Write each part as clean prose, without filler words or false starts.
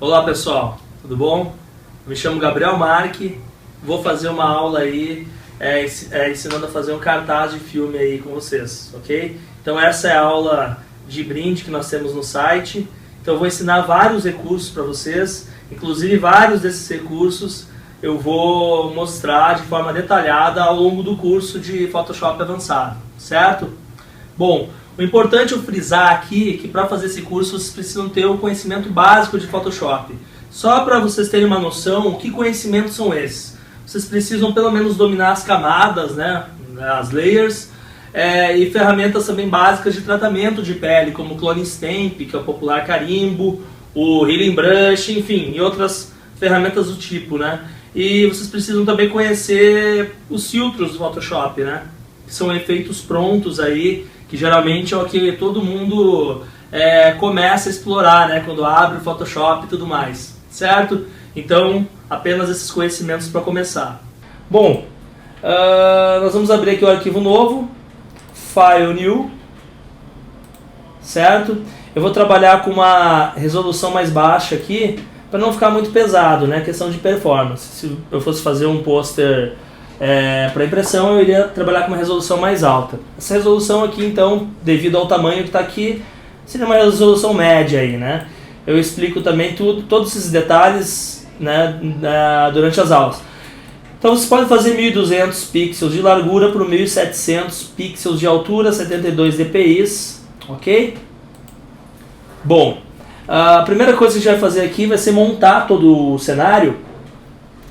Olá pessoal, tudo bom? Me chamo Gabriel Marque, vou fazer uma aula aí ensinando a fazer um cartaz de filme aí com vocês, ok? Então essa é a aula de brinde que nós temos no site. Então eu vou ensinar vários recursos para vocês, inclusive vários desses recursos eu vou mostrar de forma detalhada ao longo do curso de Photoshop avançado, certo? Bom, o importante é frisar aqui que para fazer esse curso vocês precisam ter um conhecimento básico de Photoshop. Só para vocês terem uma noção, que conhecimentos são esses? Vocês precisam pelo menos dominar as camadas, né, as layers, e ferramentas também básicas de tratamento de pele, como o Clone Stamp, que é o popular carimbo, o Healing Brush, enfim, e outras ferramentas do tipo, né? E vocês precisam também conhecer os filtros do Photoshop, né? Que são efeitos prontos aí, que geralmente é o que todo mundo começa a explorar, né? Quando abre o Photoshop e tudo mais, certo? Então, apenas esses conhecimentos para começar. Bom, nós vamos abrir aqui o arquivo novo, File New, certo? Eu vou trabalhar com uma resolução mais baixa aqui, para não ficar muito pesado, né? Questão de performance. Se eu fosse fazer um pôster para impressão, eu iria trabalhar com uma resolução mais alta. Essa resolução aqui, então, devido ao tamanho que está aqui, seria uma resolução média aí, né? Eu explico também todos esses detalhes, né, durante as aulas. Então você pode fazer 1200 pixels de largura por 1700 pixels de altura, 72 dpi, ok? Bom, a primeira coisa que a gente vai fazer aqui vai ser montar todo o cenário.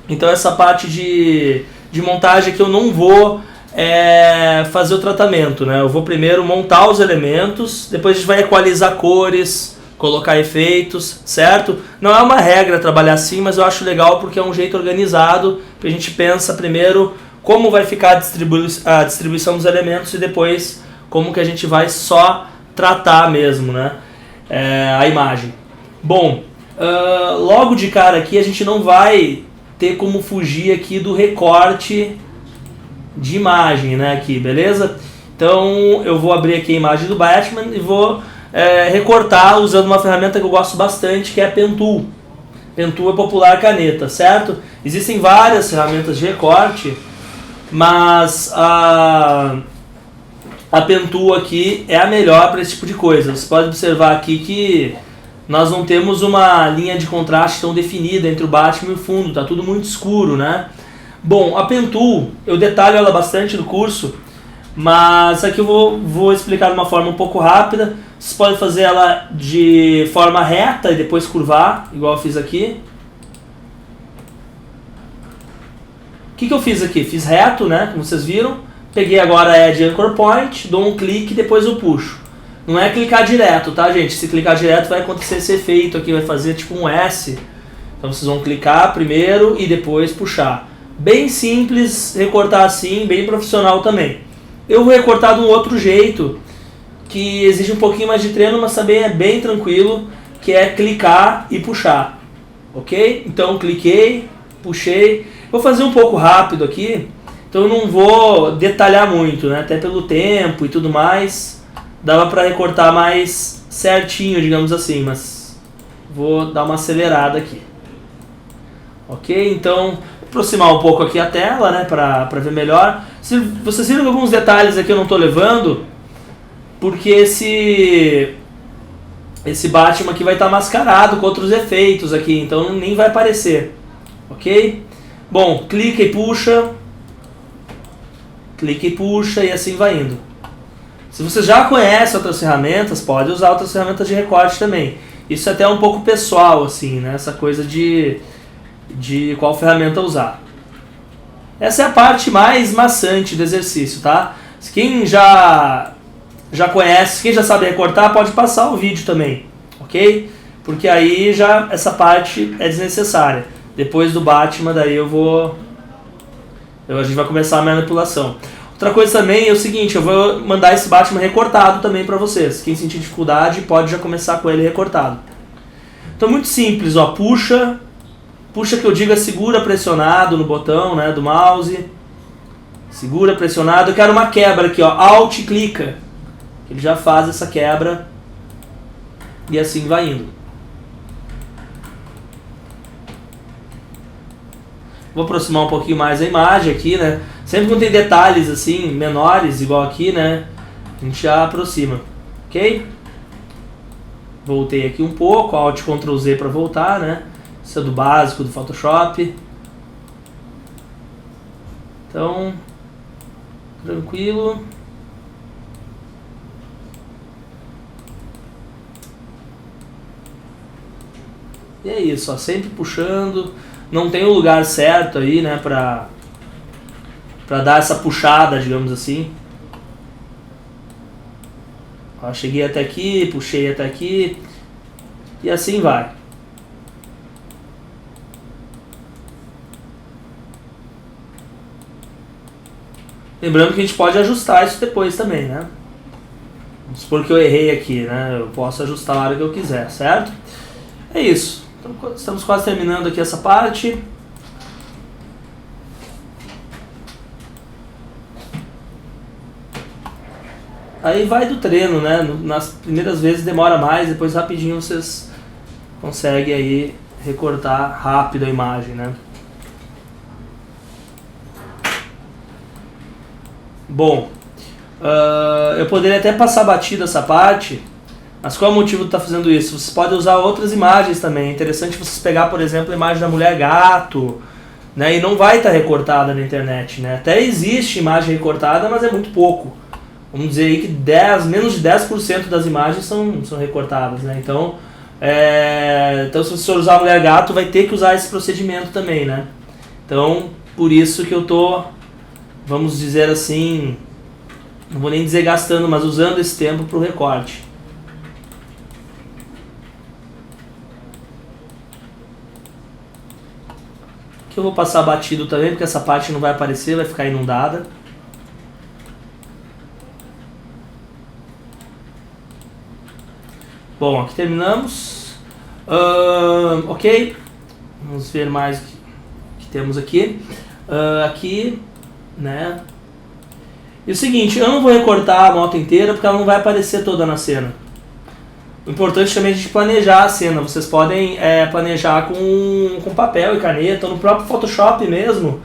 Então essa parte de montagem aqui eu não vou fazer o tratamento, né? Eu vou primeiro montar os elementos, depois a gente vai equalizar cores, colocar efeitos, certo? Não é uma regra trabalhar assim, mas eu acho legal porque é um jeito organizado, que a gente pensa primeiro como vai ficar a distribuição dos elementos e depois como que a gente vai só tratar mesmo, né? A imagem. Bom, logo de cara aqui a gente não vai ter como fugir aqui do recorte de imagem, né? Aqui, beleza? Então eu vou abrir aqui a imagem do Batman e vou recortar usando uma ferramenta que eu gosto bastante, que é a Pen Tool. Pen Tool é popular caneta, certo? Existem várias ferramentas de recorte, mas a Pen Tool aqui é a melhor para esse tipo de coisa. Você pode observar aqui que nós não temos uma linha de contraste tão definida entre o Batman e o fundo, tá tudo muito escuro, né? Bom, a Pen Tool, eu detalho ela bastante no curso, mas aqui eu vou explicar de uma forma um pouco rápida. Você pode fazer ela de forma reta e depois curvar, igual eu fiz aqui. O que eu fiz aqui? Fiz reto, né? Como vocês viram. Peguei agora a Add Anchor Point, dou um clique e depois eu puxo. Não é clicar direto, tá, gente? Se clicar direto vai acontecer esse efeito aqui, vai fazer tipo um S. Então vocês vão clicar primeiro e depois puxar. Bem simples recortar assim, bem profissional também. Eu vou recortar de um outro jeito, que exige um pouquinho mais de treino, mas também é bem tranquilo, que é clicar e puxar. Ok? Então cliquei, puxei. Vou fazer um pouco rápido aqui. Então eu não vou detalhar muito, né? Até pelo tempo e tudo mais, dava para recortar mais certinho, digamos assim, mas vou dar uma acelerada aqui. Ok? Então, vou aproximar um pouco aqui a tela, né? Para ver melhor. Se vocês viram que alguns detalhes aqui eu não estou levando, porque esse Batman aqui vai estar mascarado com outros efeitos aqui, então nem vai aparecer. Ok? Bom, clica e puxa. Clica e puxa e assim vai indo. Se você já conhece outras ferramentas, pode usar outras ferramentas de recorte também. Isso é até um pouco pessoal, assim, né? Essa coisa de qual ferramenta usar. Essa é a parte mais maçante do exercício, tá? Quem já conhece, quem já sabe recortar, pode passar o vídeo também, ok? Porque aí já essa parte é desnecessária. Depois do Batman, daí a gente vai começar a manipulação. Outra coisa também é o seguinte, eu vou mandar esse Batman recortado também para vocês. Quem sentir dificuldade pode já começar com ele recortado. Então muito simples, ó, puxa, Puxa que eu digo é segura pressionado no botão, né, do mouse. Segura pressionado. Eu quero uma quebra aqui, ó. Alt e clica. Ele já faz essa quebra. E assim vai indo. Vou aproximar um pouquinho mais a imagem aqui, né? Sempre quando tem detalhes assim, menores, igual aqui, né? A gente já aproxima. Ok? Voltei aqui um pouco. Alt Ctrl Z para voltar, né? Isso é do básico do Photoshop. Então, tranquilo. E é isso, ó, sempre puxando. Não tem o lugar certo aí, né, pra dar essa puxada, digamos assim. Ó, cheguei até aqui, puxei até aqui. E assim vai. Lembrando que a gente pode ajustar isso depois também, né? Vamos supor que eu errei aqui, né? Eu posso ajustar a hora que eu quiser, certo? É isso. Então, estamos quase terminando aqui essa parte. Aí vai do treino, né? Nas primeiras vezes demora mais, depois rapidinho vocês conseguem aí recortar rápido a imagem, né? Bom, eu poderia até passar batido essa parte, mas qual é o motivo de estar fazendo isso? Vocês podem usar outras imagens também. É interessante vocês pegar, por exemplo, a imagem da mulher gato, né? E não vai estar recortada na internet, né? Até existe imagem recortada, mas é muito pouco. Vamos dizer aí que menos de 10% das imagens são recortadas, né? Então, se você for usar a mulher gato, vai ter que usar esse procedimento também, né? Então, por isso que eu tô, vamos dizer assim, não vou nem dizer gastando, mas usando esse tempo para o recorte. Aqui eu vou passar batido também, porque essa parte não vai aparecer, vai ficar inundada. Bom, aqui terminamos. Ok, vamos ver mais o que temos aqui. Aqui, né? E o seguinte, eu não vou recortar a moto inteira porque ela não vai aparecer toda na cena. O importante também é a gente planejar a cena. Vocês podem planejar com papel e caneta, ou no próprio Photoshop mesmo,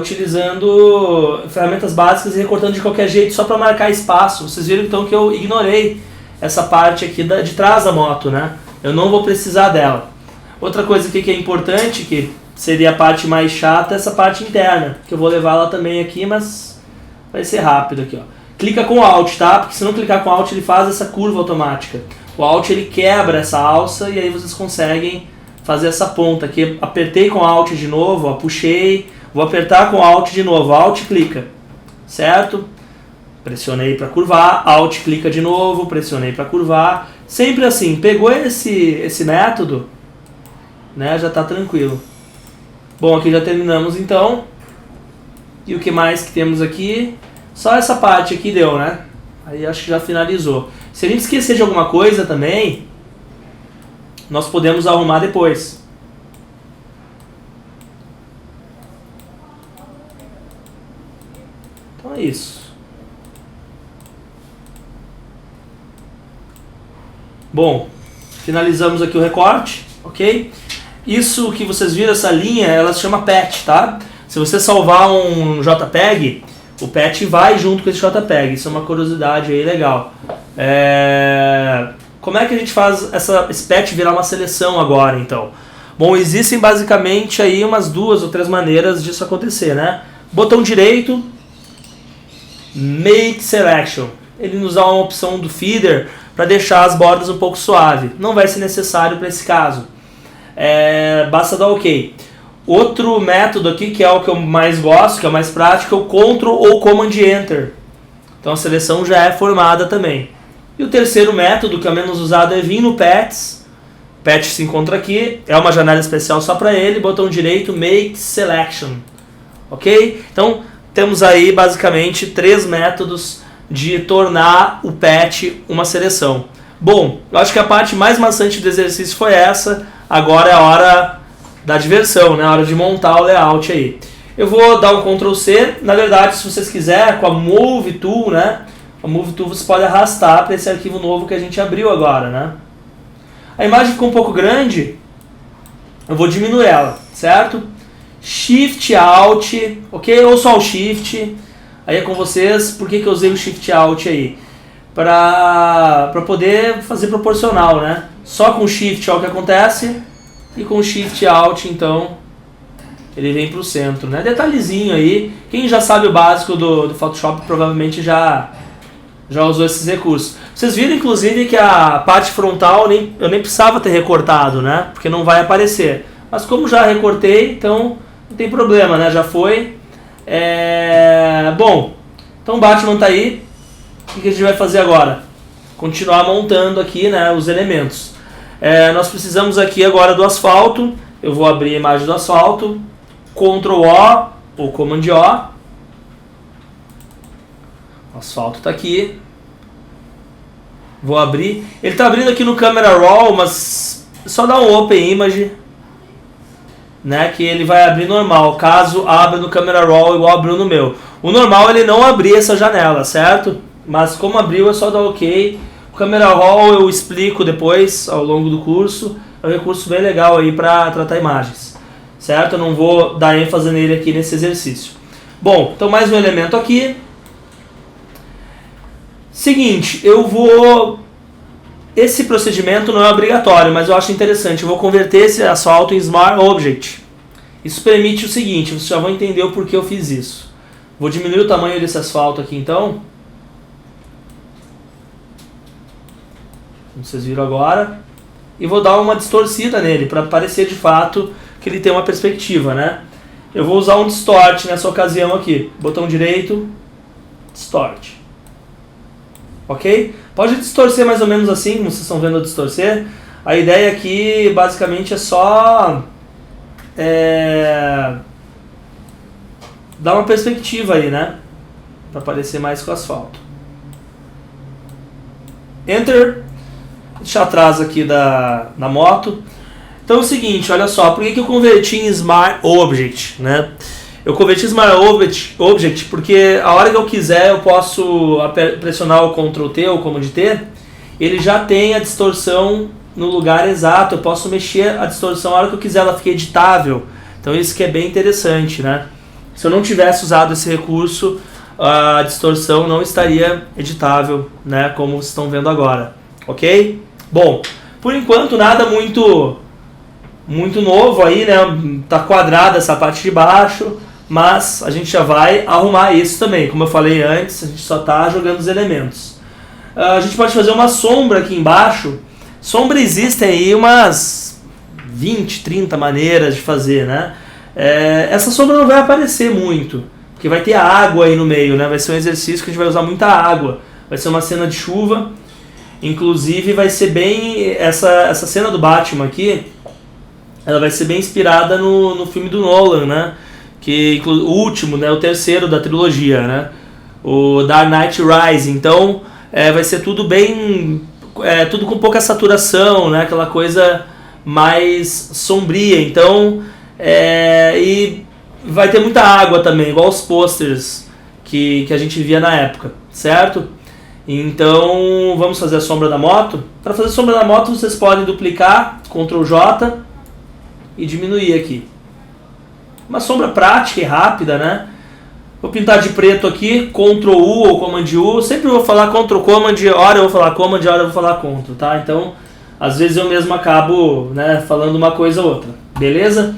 utilizando ferramentas básicas e recortando de qualquer jeito só para marcar espaço. Vocês viram então que eu ignorei essa parte aqui de trás da moto, né? Eu não vou precisar dela. Outra coisa aqui que é importante, que seria a parte mais chata, é essa parte interna, que eu vou levar ela também aqui, mas vai ser rápido aqui, ó. Clica com Alt, tá? Porque se não clicar com Alt, ele faz essa curva automática. O Alt, ele quebra essa alça e aí vocês conseguem fazer essa ponta aqui. Apertei com Alt de novo, ó, puxei, vou apertar com Alt de novo, Alt clica, certo? Pressionei para curvar, Alt clica de novo, pressionei para curvar. Sempre assim, pegou esse método, né, já está tranquilo. Bom, aqui já terminamos então. E o que mais que temos aqui? Só essa parte aqui deu, né? Aí acho que já finalizou. Se a gente esquecer de alguma coisa também, nós podemos arrumar depois. Então é isso. Bom, finalizamos aqui o recorte, ok? Isso que vocês viram, essa linha, ela se chama PET, tá? Se você salvar um JPEG, o PET vai junto com esse JPEG. Isso é uma curiosidade aí legal. Como é que a gente faz esse PET virar uma seleção agora, então? Bom, existem basicamente aí umas 2 ou 3 maneiras disso acontecer, né? Botão direito, Make Selection. Ele nos dá uma opção do feeder para deixar as bordas um pouco suave. Não vai ser necessário para esse caso. Basta dar OK. Outro método aqui, que é o que eu mais gosto, que é o mais prático, é o Ctrl ou Command Enter. Então a seleção já é formada também. E o terceiro método, que é o menos usado, é vir no Pets. Pet se encontra aqui, é uma janela especial só para ele, botão direito, Make Selection. Ok? Então temos aí basicamente 3 métodos de tornar o Pet uma seleção. Bom, eu acho que a parte mais maçante do exercício foi essa. Agora é a hora da diversão, né? Na hora de montar o layout aí. Eu vou dar um Ctrl C. Na verdade, se vocês quiserem, com a Move Tool, né? A Move Tool você pode arrastar para esse arquivo novo que a gente abriu agora, né? A imagem ficou um pouco grande, eu vou diminuir ela, certo? Shift Alt, ok? Ou só o Shift, aí é com vocês. Por que eu usei o Shift Alt aí? Para poder fazer proporcional, né? Só com o Shift olha o que acontece, e com o Shift Alt, então, ele vem para o centro, né? Detalhezinho aí, quem já sabe o básico do Photoshop provavelmente já usou esses recursos. Vocês viram, inclusive, que a parte frontal eu nem precisava ter recortado, né? Porque não vai aparecer. Mas como já recortei, então não tem problema, né? Já foi. Bom, então o Batman tá aí. O que a gente vai fazer agora? Continuar montando aqui, né, os elementos. Nós precisamos aqui agora do asfalto. Eu vou abrir a imagem do asfalto. Ctrl O ou Command O. O asfalto está aqui. Vou abrir. Ele está abrindo aqui no Camera Raw, mas só dá um Open Image, né, que ele vai abrir normal. Caso abra no Camera Raw igual abriu no meu. O normal ele não abrir essa janela, certo? Mas como abriu é só dar OK. O Camera Raw eu explico depois ao longo do curso. É um recurso bem legal aí para tratar imagens, certo? Eu não vou dar ênfase nele aqui nesse exercício. Bom, então mais um elemento aqui. Seguinte, esse procedimento não é obrigatório, mas eu acho interessante. Eu vou converter esse asfalto em Smart Object. Isso permite o seguinte, vocês já vão entender o porquê eu fiz isso. Vou diminuir o tamanho desse asfalto aqui então. Como vocês viram agora. E vou dar uma distorcida nele, para parecer de fato que ele tem uma perspectiva, né? Eu vou usar um Distort nessa ocasião aqui. Botão direito, Distort. Ok? Pode distorcer mais ou menos assim, como vocês estão vendo eu distorcer. A ideia aqui basicamente é só dar uma perspectiva aí, né? Para parecer mais com o asfalto. Enter. Deixar atrás aqui da moto. Então é o seguinte, olha só, por que eu converti em Smart Object, né? Eu converti em Smart Object porque a hora que eu quiser eu posso pressionar o Ctrl T ou Command T, ele já tem a distorção no lugar exato, eu posso mexer a distorção a hora que eu quiser, ela fica editável. Então isso que é bem interessante, né? Se eu não tivesse usado esse recurso, a distorção não estaria editável, né? Como vocês estão vendo agora, ok? Bom, por enquanto nada muito novo aí, né? Tá quadrada essa parte de baixo, mas a gente já vai arrumar isso também. Como eu falei antes, a gente só tá jogando os elementos. A gente pode fazer uma sombra aqui embaixo. Sombra existem aí umas 20, 30 maneiras de fazer, né? Essa sombra não vai aparecer muito, porque vai ter água aí no meio, né? Vai ser um exercício que a gente vai usar muita água. Vai ser uma cena de chuva. Inclusive vai ser bem... Essa cena do Batman aqui, ela vai ser bem inspirada no filme do Nolan, né? O último, né? O terceiro da trilogia, né? O Dark Knight Rises. Então vai ser tudo bem... tudo com pouca saturação, né? Aquela coisa mais sombria. Então... e vai ter muita água também, igual os posters que a gente via na época, certo? Então vamos fazer a sombra da moto. Para fazer a sombra da moto vocês podem duplicar, Ctrl J e diminuir aqui. Uma sombra prática e rápida, né? Vou pintar de preto aqui, Ctrl U ou Command U. Sempre vou falar Ctrl Command, hora eu vou falar Command, hora eu vou falar Ctrl, tá? Então às vezes eu mesmo acabo, né, falando uma coisa ou outra, beleza?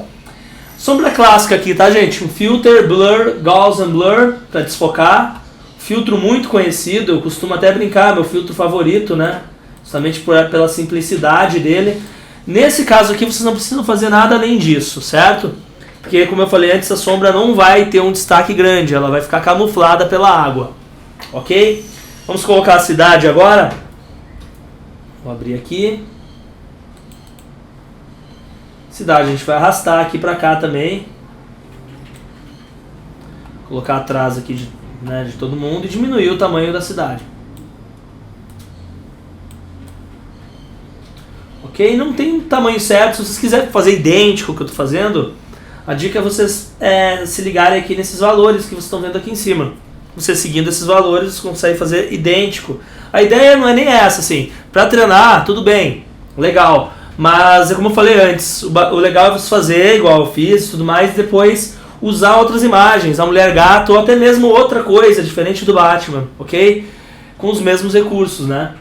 Sombra clássica aqui, tá, gente? Um filter, blur, Gaussian blur, para desfocar. Filtro muito conhecido, eu costumo até brincar, meu filtro favorito, né? Justamente pela simplicidade dele. Nesse caso aqui vocês não precisam fazer nada além disso, certo? Porque, como eu falei antes, a sombra não vai ter um destaque grande, ela vai ficar camuflada pela água, ok? Vamos colocar a cidade agora. Vou abrir aqui. Cidade a gente vai arrastar aqui pra cá também. Colocar atrás aqui de todo mundo e diminuir o tamanho da cidade. Ok? ok? Não tem um tamanho certo. Se vocês quiserem fazer idêntico ao que eu estou fazendo, a dica é vocês se ligarem aqui nesses valores que vocês estão vendo aqui em cima. Você seguindo esses valores, você consegue fazer idêntico. A ideia não é nem essa, assim. Para treinar, tudo bem, legal. Mas é como eu falei antes, o legal é você fazer igual eu fiz e tudo mais, e depois usar outras imagens, a mulher gato ou até mesmo outra coisa diferente do Batman, ok? Com os mesmos recursos, né?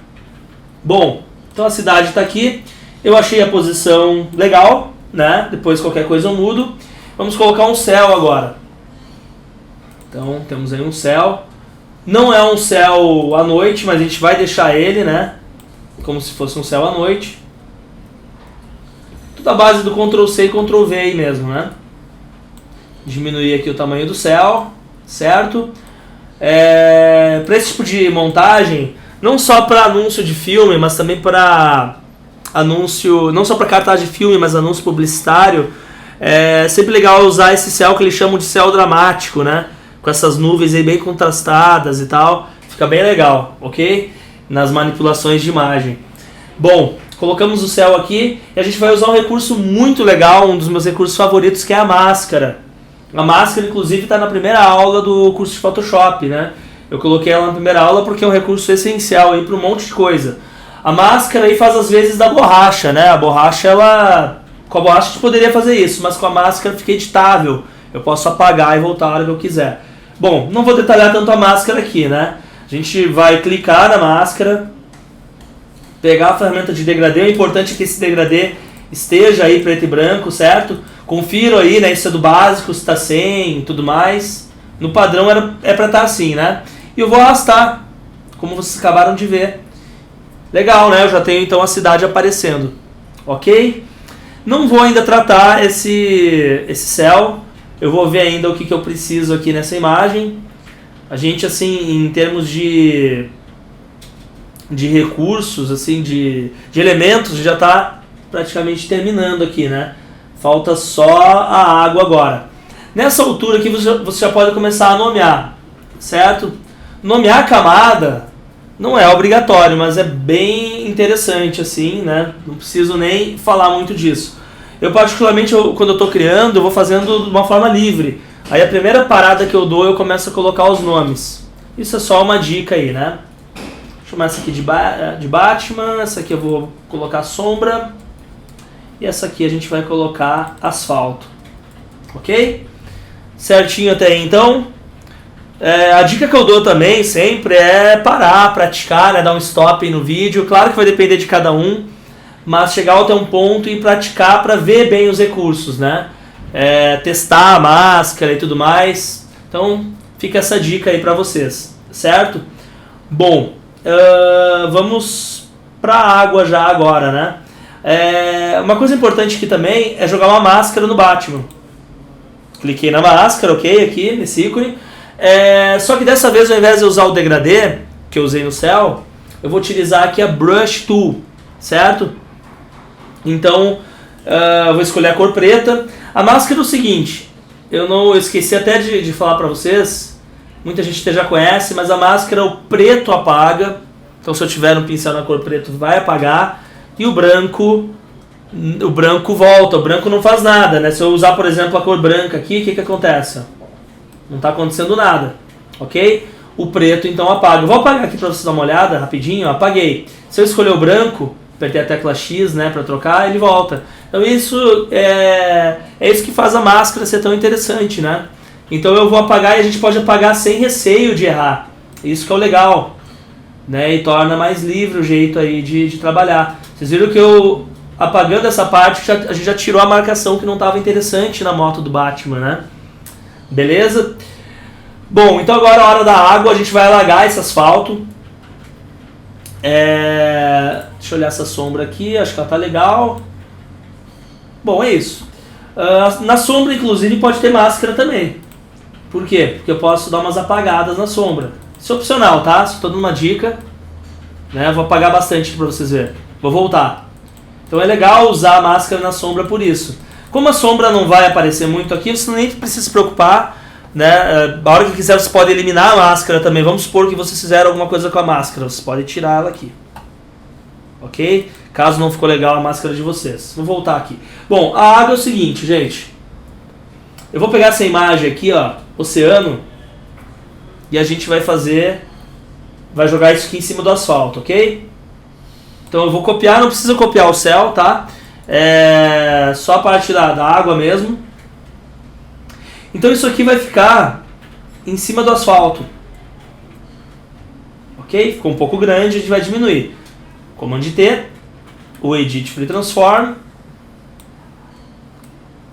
Bom, então a cidade está aqui. Eu achei a posição legal, né? Depois qualquer coisa eu mudo. Vamos colocar um céu agora. Então temos aí um céu. Não é um céu à noite, mas a gente vai deixar ele, né? Como se fosse um céu à noite. Tudo à base do Ctrl+C e Ctrl+V aí mesmo, né? Diminuir aqui o tamanho do céu, certo? Para esse tipo de montagem, não só para anúncio de filme, mas também para anúncio, não só para cartaz de filme, mas anúncio publicitário, é sempre legal usar esse céu que eles chamam de céu dramático, né? Com essas nuvens aí bem contrastadas e tal, fica bem legal, ok? Nas manipulações de imagem. Bom, colocamos o céu aqui e a gente vai usar um recurso muito legal, um dos meus recursos favoritos, que é a máscara. A máscara, inclusive, está na primeira aula do curso de Photoshop, né? Eu coloquei ela na primeira aula porque é um recurso essencial aí para um monte de coisa. A máscara aí faz as vezes da borracha, né? A borracha, ela... Com a borracha a gente poderia fazer isso, mas com a máscara fica editável. Eu posso apagar e voltar a hora que eu quiser. Bom, não vou detalhar tanto a máscara aqui, né? A gente vai clicar na máscara, pegar a ferramenta de degradê. O importante é que esse degradê esteja aí preto e branco, certo? Confiro aí, né? Isso é do básico, se está sem e tudo mais. No padrão é para estar assim, né? E eu vou arrastar, como vocês acabaram de ver. Legal, né? Eu já tenho então a cidade aparecendo. Ok? Não vou ainda tratar esse céu. Eu vou ver ainda o que eu preciso aqui nessa imagem. A gente, assim, em termos de recursos, assim, de elementos, já está praticamente terminando aqui, né? Falta só a água agora. Nessa altura aqui você já pode começar a nomear, certo? Nomear a camada não é obrigatório, mas é bem interessante, assim, né? Não preciso nem falar muito disso. Eu particularmente, quando eu estou criando, eu vou fazendo de uma forma livre. Aí a primeira parada que eu dou, eu começo a colocar os nomes. Isso é só uma dica aí, né? Vou chamar essa aqui de Batman, essa aqui eu vou colocar sombra. E essa aqui a gente vai colocar asfalto. Ok? Certinho até aí, então. A dica que eu dou também sempre é parar, praticar, né, dar um stop aí no vídeo. Claro que vai depender de cada um, mas chegar até um ponto e praticar para ver bem os recursos, né? Testar a máscara e tudo mais. Então fica essa dica aí para vocês, certo? Bom, vamos para a água já agora, né? Uma coisa importante aqui também é jogar uma máscara no Batman. Cliquei na máscara, ok, aqui nesse ícone. Só que dessa vez, ao invés de usar o degradê, que eu usei no céu, eu vou utilizar aqui a Brush Tool, certo? Então, eu vou escolher a cor preta. A máscara é o seguinte, eu esqueci até de falar para vocês, muita gente até já conhece, mas a máscara, o preto apaga. Então, se eu tiver um pincel na cor preto, vai apagar. E o branco volta, o branco não faz nada, né? Se eu usar, por exemplo, a cor branca aqui, o que acontece? Não está acontecendo nada, ok? O preto então apaga. Eu vou apagar aqui para vocês dar uma olhada rapidinho, apaguei. Se eu escolher o branco, apertei a tecla X, né, para trocar, ele volta. Então isso é isso que faz a máscara ser tão interessante, né? Então eu vou apagar e a gente pode apagar sem receio de errar. Isso que é o legal, né? E torna mais livre o jeito aí de trabalhar. Vocês viram que eu, apagando essa parte, a gente já tirou a marcação que não estava interessante na moto do Batman, né? Beleza? Bom, então agora é a hora da água, a gente vai alagar esse asfalto. Deixa eu olhar essa sombra aqui, acho que ela tá legal. Bom, é isso. Na sombra, inclusive, pode ter máscara também. Por quê? Porque eu posso dar umas apagadas na sombra. Isso é opcional, tá? Só tô dando uma dica, né? Vou apagar bastante aqui pra vocês verem. Vou voltar. Então é legal usar a máscara na sombra por isso. Como a sombra não vai aparecer muito aqui, você nem precisa se preocupar, né? A hora que quiser você pode eliminar a máscara também. Vamos supor que vocês fizeram alguma coisa com a máscara, você pode tirar ela aqui. Ok? caso não ficou legal a máscara de vocês. Vou voltar aqui. Bom, a água é o seguinte, gente. Eu vou pegar essa imagem aqui, ó, oceano, e a gente vai jogar isso aqui em cima do asfalto, ok? Então eu vou copiar, não precisa copiar o céu, tá? É só a parte da água mesmo. Então isso aqui vai ficar em cima do asfalto. Ok? Ficou um pouco grande, a gente vai diminuir. Command T, o Edit Free Transform.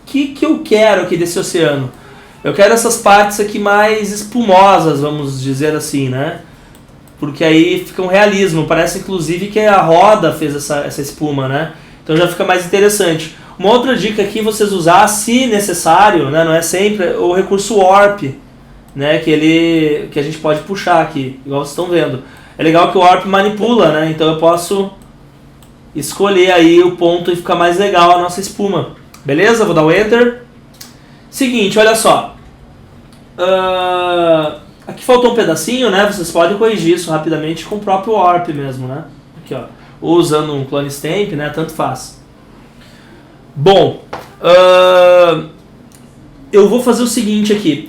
O que eu quero aqui desse oceano? Eu quero essas partes aqui mais espumosas, vamos dizer assim, né? Porque aí fica um realismo. Parece inclusive que a roda fez essa espuma, né? Então já fica mais interessante. Uma outra dica aqui, vocês usar, se necessário, né, não é sempre, o recurso Warp, né, que a gente pode puxar aqui, igual vocês estão vendo. É legal que o Warp manipula, né, então eu posso escolher aí o ponto e ficar mais legal a nossa espuma. Beleza? Vou dar o Enter. Seguinte, olha só. Aqui faltou um pedacinho, né, vocês podem corrigir isso rapidamente com o próprio Warp mesmo, né. Aqui, ó. Ou usando um clone stamp, né, tanto faz. Bom, eu vou fazer o seguinte aqui.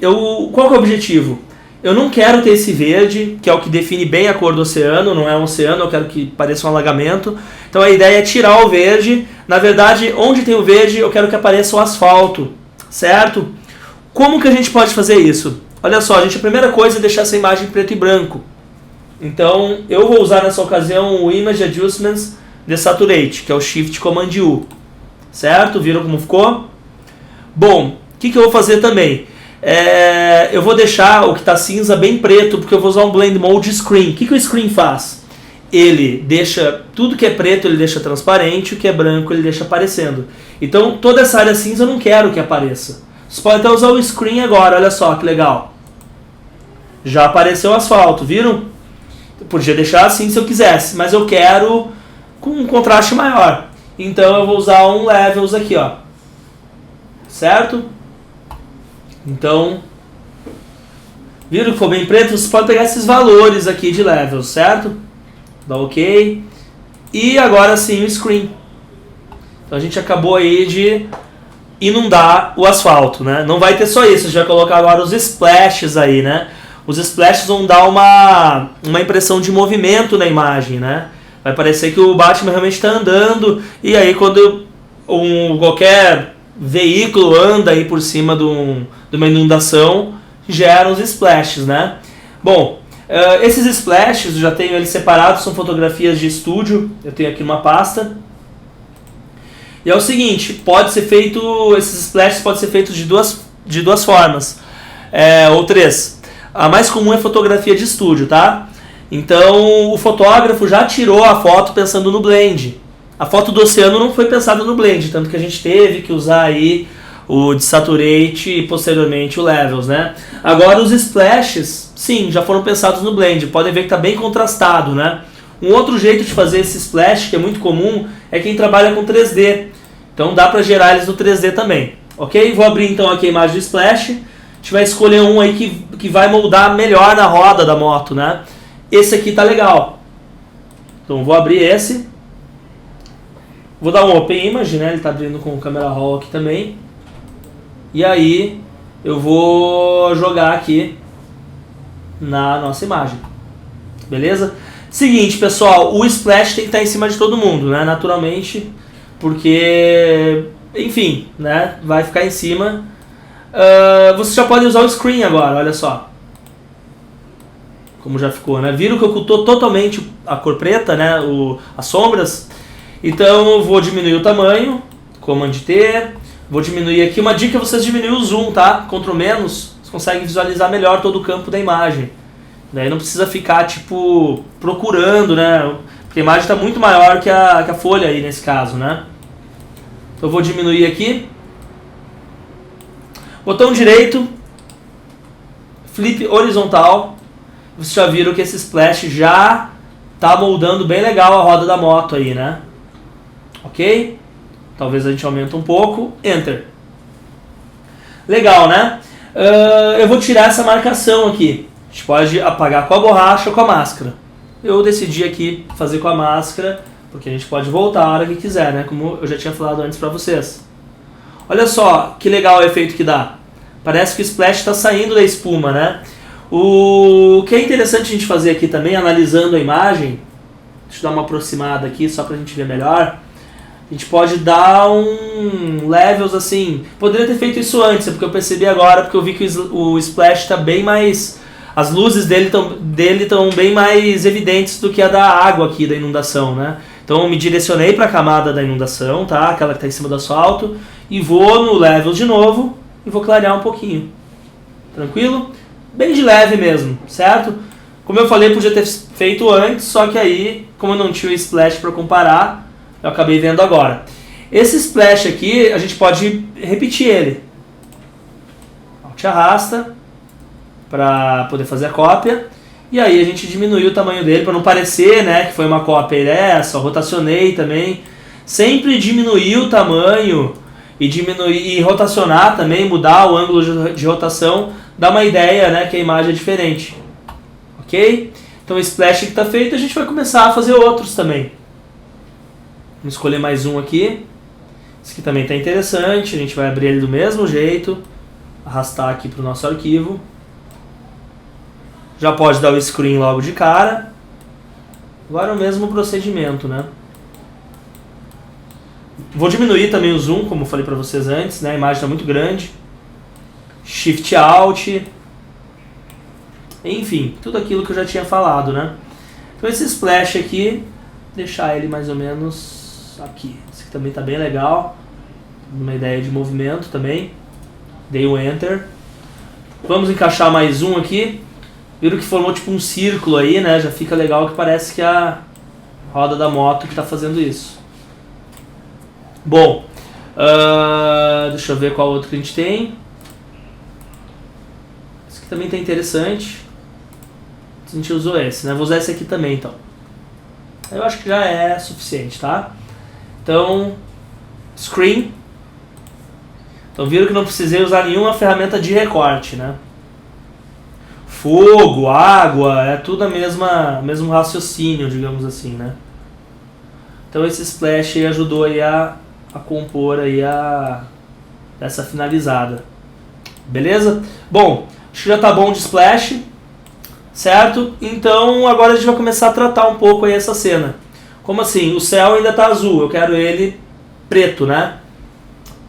Qual que é o objetivo? Eu não quero ter esse verde, que é o que define bem a cor do oceano, não é um oceano, eu quero que pareça um alagamento. Então a ideia é tirar o verde. Na verdade, onde tem o verde, eu quero que apareça o asfalto, certo? Como que a gente pode fazer isso? Olha só, a primeira coisa é deixar essa imagem em preto e branco. Então eu vou usar nessa ocasião o Image Adjustments Desaturate, que é o Shift Command U. Certo? Viram como ficou? Bom, o que eu vou fazer também? Eu vou deixar o que está cinza bem preto, porque eu vou usar um Blend Mode Screen. O que o Screen faz? Ele deixa tudo que é preto, ele deixa transparente, o que é branco ele deixa aparecendo. Então toda essa área cinza eu não quero que apareça. Você pode até usar o Screen agora, olha só que legal. Já apareceu o asfalto, viram? Eu podia deixar assim se eu quisesse, mas eu quero com um contraste maior. Então eu vou usar um Levels aqui, ó. Certo? Então, viram que ficou bem preto? Você pode pegar esses valores aqui de Levels, certo? Dá OK. E agora sim o Screen. Então a gente acabou aí de inundar o asfalto, né? Não vai ter só isso, a gente vai colocar agora os splashes aí, né? Os splashes vão dar uma impressão de movimento na imagem, né? Vai parecer que o Batman realmente está andando, e aí quando qualquer veículo anda aí por cima de uma inundação, gera os splashes, né? Bom, esses splashes, eu já tenho eles separados, são fotografias de estúdio, eu tenho aqui uma pasta. E é o seguinte, esses splashes podem ser feitos de duas formas, ou três. A mais comum é fotografia de estúdio, tá? Então o fotógrafo já tirou a foto pensando no blend. A foto do oceano não foi pensada no blend, tanto que a gente teve que usar aí o Desaturate e posteriormente o Levels, né? Agora os splashes, sim, já foram pensados no blend. Podem ver que está bem contrastado, né? Um outro jeito de fazer esse splash, que é muito comum, é quem trabalha com 3D. Então dá para gerar eles no 3D também, ok? Vou abrir então aqui a imagem do splash. A gente vai escolher um aí que vai moldar melhor na roda da moto, né? Esse aqui tá legal. Então vou abrir esse. Vou dar um Open Image, né? Ele tá abrindo com o Camera Raw aqui também. E aí eu vou jogar aqui na nossa imagem. Beleza? Seguinte, pessoal, o splash tem que estar em cima de todo mundo, né? Naturalmente, porque, enfim, né? Vai ficar em cima. Você já pode usar o screen agora, olha só. Como já ficou, né? Viram que ocultou totalmente a cor preta, né? As sombras. Então eu vou diminuir o tamanho, Command T. Vou diminuir aqui. Uma dica é vocês diminuir o zoom, tá? Ctrl menos, você consegue visualizar melhor todo o campo da imagem. Daí não precisa ficar, tipo, procurando, né? Porque a imagem está muito maior que a folha aí, nesse caso, né? Então eu vou diminuir aqui. Botão direito, flip horizontal. Vocês já viram que esse splash já está moldando bem legal a roda da moto aí, né? Ok? Talvez a gente aumente um pouco. Enter. Legal, né? Eu vou tirar essa marcação aqui. A gente pode apagar com a borracha ou com a máscara. Eu decidi aqui fazer com a máscara, porque a gente pode voltar a hora que quiser, né? Como eu já tinha falado antes para vocês. Olha só que legal o efeito que dá. Parece que o splash está saindo da espuma, né? O que é interessante a gente fazer aqui também, analisando a imagem, deixa eu dar uma aproximada aqui só pra gente ver melhor. A gente pode dar um levels assim, poderia ter feito isso antes, porque eu percebi agora, porque eu vi que o splash está bem mais, as luzes dele estão bem mais evidentes do que a da água aqui, da inundação, né? Então eu me direcionei para a camada da inundação, tá? Aquela que está em cima do asfalto, e vou no levels de novo e vou clarear um pouquinho. Tranquilo? Bem de leve mesmo, certo? Como eu falei, podia ter feito antes, só que aí, como eu não tinha o splash para comparar, eu acabei vendo agora. Esse splash aqui, a gente pode repetir ele. Alt arrasta para poder fazer a cópia. E aí a gente diminuiu o tamanho dele para não parecer, né, que foi uma cópia dessa. Rotacionei também. Sempre diminuir o tamanho e rotacionar também, mudar o ângulo de rotação, dá uma ideia, né, que a imagem é diferente. Ok? Então o splash que está feito, a gente vai começar a fazer outros também. Vamos escolher mais um aqui. Esse aqui também está interessante. A gente vai abrir ele do mesmo jeito. Arrastar aqui para o nosso arquivo. Já pode dar o screen logo de cara. Agora o mesmo procedimento, né? Vou diminuir também o zoom, como eu falei para vocês antes, né? A imagem está muito grande. Shift Alt. Enfim, tudo aquilo que eu já tinha falado, né? Então esse splash aqui, deixar ele mais ou menos aqui. Esse aqui também está bem legal. Uma ideia de movimento também. Dei o Enter. Vamos encaixar mais um aqui. Viram que formou tipo um círculo aí, né? Já fica legal, que parece que é a roda da moto que está fazendo isso. Bom, deixa eu ver qual outro que a gente tem. Esse aqui também está interessante. A gente usou esse, né? Vou usar esse aqui também, então. Eu acho que já é suficiente, tá? Então, Screen. Então viram que não precisei usar nenhuma ferramenta de recorte, né? Fogo, água, é tudo a mesmo raciocínio, digamos assim, né? Então esse splash aí ajudou aí a compor aí essa finalizada. Beleza? Bom, acho que já tá bom de splash, certo? Então agora a gente vai começar a tratar um pouco aí essa cena. Como assim? O céu ainda tá azul, eu quero ele preto, né?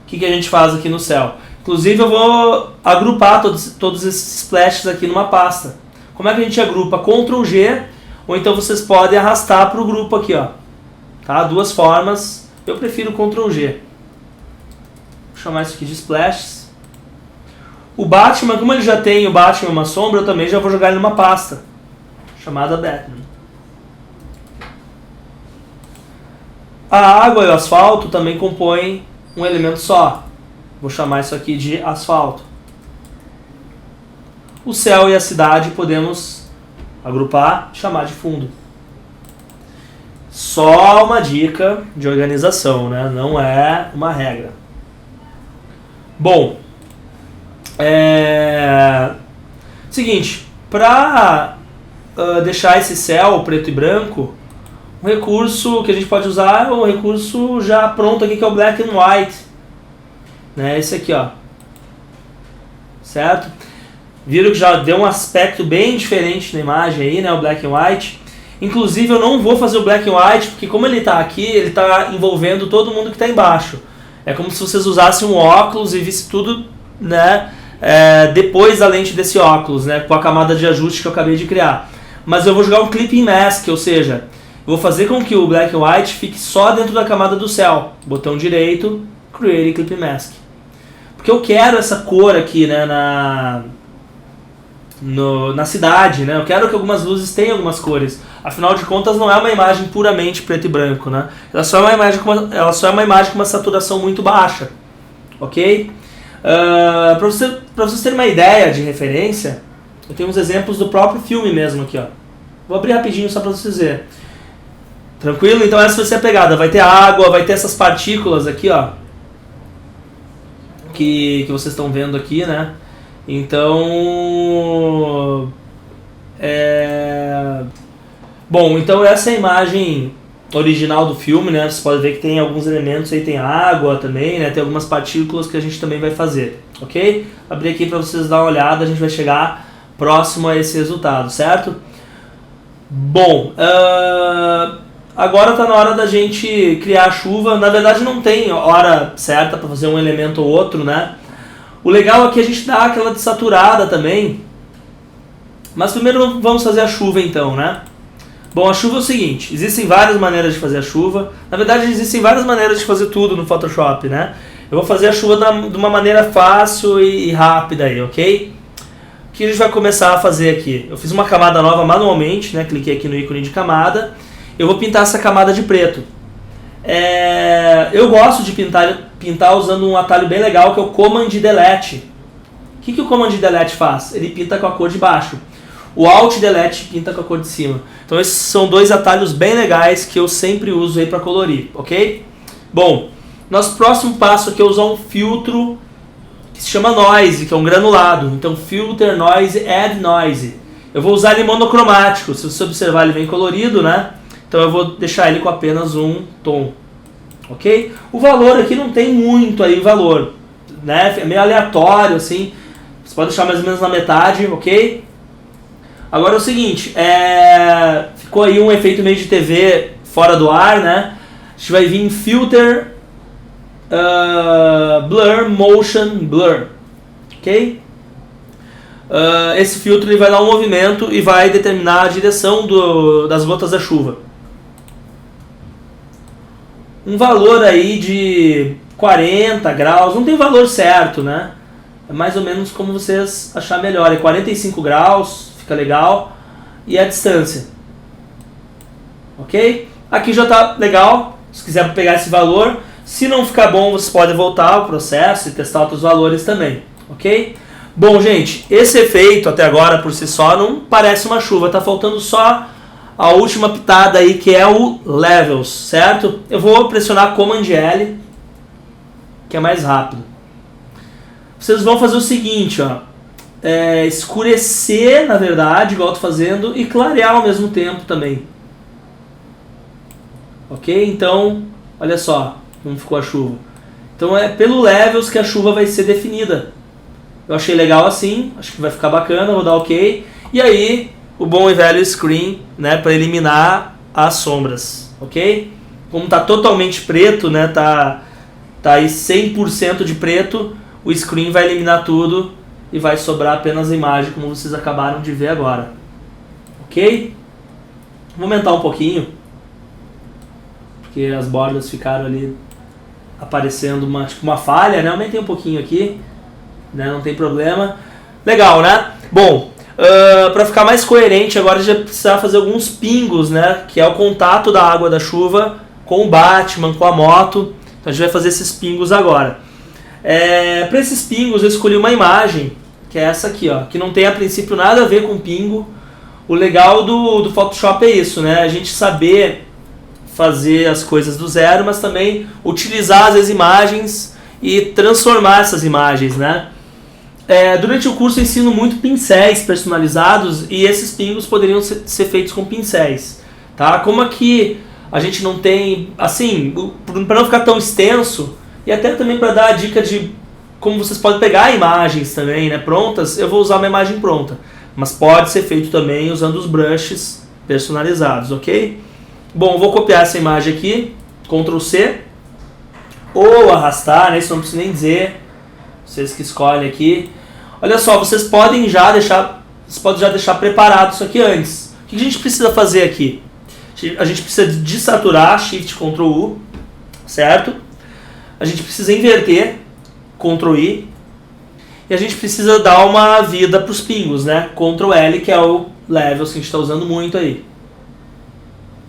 O que a gente faz aqui no céu? Inclusive eu vou agrupar todos esses splashes aqui numa pasta. Como é que a gente agrupa? Ctrl G, ou então vocês podem arrastar para o grupo aqui, ó. Tá? Duas formas. Eu prefiro Ctrl G. Vou chamar isso aqui de splashes. O Batman, como ele já tem o Batman uma sombra, eu também já vou jogar ele numa pasta chamada Batman. A água e o asfalto também compõem um elemento só. Vou chamar isso aqui de asfalto. O céu e a cidade podemos agrupar e chamar de fundo. Só uma dica de organização, né? Não é uma regra. Bom, seguinte, para deixar esse céu preto e branco, um recurso que a gente pode usar é um recurso já pronto aqui, que é o Black and White, né? Esse aqui, ó, certo? Viram que já deu um aspecto bem diferente na imagem aí, né? O Black and White. Inclusive eu não vou fazer o Black and White, porque como ele está aqui, ele está envolvendo todo mundo que está embaixo. É como se vocês usassem um óculos e visse tudo, né, depois da lente desse óculos, né, com a camada de ajuste que eu acabei de criar. Mas eu vou jogar um Clipping Mask, ou seja, eu vou fazer com que o Black and White fique só dentro da camada do céu. Botão direito, Create Clipping Mask. Porque eu quero essa cor aqui, né, na cidade, né? Eu quero que algumas luzes tenham algumas cores. Afinal de contas, não é uma imagem puramente preto e branco, né? Ela só é uma imagem com uma saturação muito baixa, ok? Para vocês terem uma ideia de referência, eu tenho uns exemplos do próprio filme mesmo aqui, ó. Vou abrir rapidinho só para vocês verem. Tranquilo? Então essa vai ser a pegada. Vai ter água, vai ter essas partículas aqui, ó, que vocês estão vendo aqui, né? Então, bom, então essa é a imagem original do filme, né? Você pode ver que tem alguns elementos aí, tem água também, né? Tem algumas partículas que a gente também vai fazer, ok? Abrir aqui para vocês dar uma olhada, a gente vai chegar próximo a esse resultado, certo? Bom, agora está na hora da gente criar a chuva. Na verdade não tem hora certa para fazer um elemento ou outro, né? O legal é que a gente dá aquela desaturada também. Mas primeiro vamos fazer a chuva então, né? Bom, a chuva é o seguinte, existem várias maneiras de fazer a chuva. Na verdade existem várias maneiras de fazer tudo no Photoshop, né? Eu vou fazer a chuva de uma maneira fácil e rápida aí, ok? O que a gente vai começar a fazer aqui? Eu fiz uma camada nova manualmente, né? Cliquei aqui no ícone de camada. Eu vou pintar essa camada de preto. Eu gosto de pintar usando um atalho bem legal que é o Command Delete. O que o Command Delete faz? Ele pinta com a cor de baixo. O Alt Delete pinta com a cor de cima. Então esses são dois atalhos bem legais que eu sempre uso aí para colorir, ok? Bom, nosso próximo passo aqui é usar um filtro que se chama Noise, que é um granulado. Então Filter Noise, Add Noise. Eu vou usar ele monocromático. Se você observar, ele vem colorido, né? Então eu vou deixar ele com apenas um tom, ok? O valor aqui não tem muito aí valor, né? É meio aleatório assim. Você pode deixar mais ou menos na metade, ok? Agora é o seguinte, ficou aí um efeito meio de TV fora do ar, né? A gente vai vir em Filter, Blur, Motion, Blur, ok? Esse filtro ele vai dar um movimento e vai determinar a direção das gotas da chuva. Um valor aí de 40 graus, não tem valor certo, né? É mais ou menos como vocês acharem melhor, é 45 graus, fica legal, e a distância, ok? Aqui já está legal, se quiser pegar esse valor, se não ficar bom você pode voltar ao processo e testar outros valores também, ok? Bom gente, esse efeito até agora por si só não parece uma chuva, está faltando só a última pitada aí que é o Levels, certo? Eu vou pressionar Command L, que é mais rápido. Vocês vão fazer o seguinte, ó. Escurecer, na verdade, igual eu tô fazendo, e clarear ao mesmo tempo também. Ok? Então, olha só como ficou a chuva. Então é pelo Levels que a chuva vai ser definida. Eu achei legal assim, acho que vai ficar bacana, vou dar ok. E aí, o bom e velho Screen, né, para eliminar as sombras, ok? Como tá totalmente preto, né, tá aí 100% de preto, o Screen vai eliminar tudo e vai sobrar apenas a imagem, como vocês acabaram de ver agora. Ok? Vou aumentar um pouquinho, porque as bordas ficaram ali aparecendo tipo uma falha, né? Aumentei um pouquinho aqui, né? Não tem problema. Legal, né? Bom, para ficar mais coerente, agora a gente vai precisar fazer alguns pingos, né? Que é o contato da água da chuva com o Batman, com a moto. Então a gente vai fazer esses pingos agora. Para esses pingos eu escolhi uma imagem, que é essa aqui, ó, que não tem a princípio nada a ver com pingo. O legal do Photoshop é isso, né? A gente saber fazer as coisas do zero, mas também utilizar as imagens e transformar essas imagens, né? Durante o curso eu ensino muito pincéis personalizados e esses pingos poderiam ser feitos com pincéis, tá? Como aqui a gente não tem, assim, para não ficar tão extenso, e até também para dar a dica de como vocês podem pegar imagens também, né, prontas, eu vou usar uma imagem pronta. Mas pode ser feito também usando os brushes personalizados, ok? Bom, eu vou copiar essa imagem aqui, Ctrl C, ou arrastar, né, isso não preciso nem dizer, vocês que escolhem aqui. Olha só, vocês podem já deixar preparado isso aqui antes. O que a gente precisa fazer aqui? A gente precisa desaturar, Shift Ctrl U, certo? A gente precisa inverter, Ctrl I, e a gente precisa dar uma vida para os pingos, né? Ctrl L, que é o Levels que a gente está usando muito aí.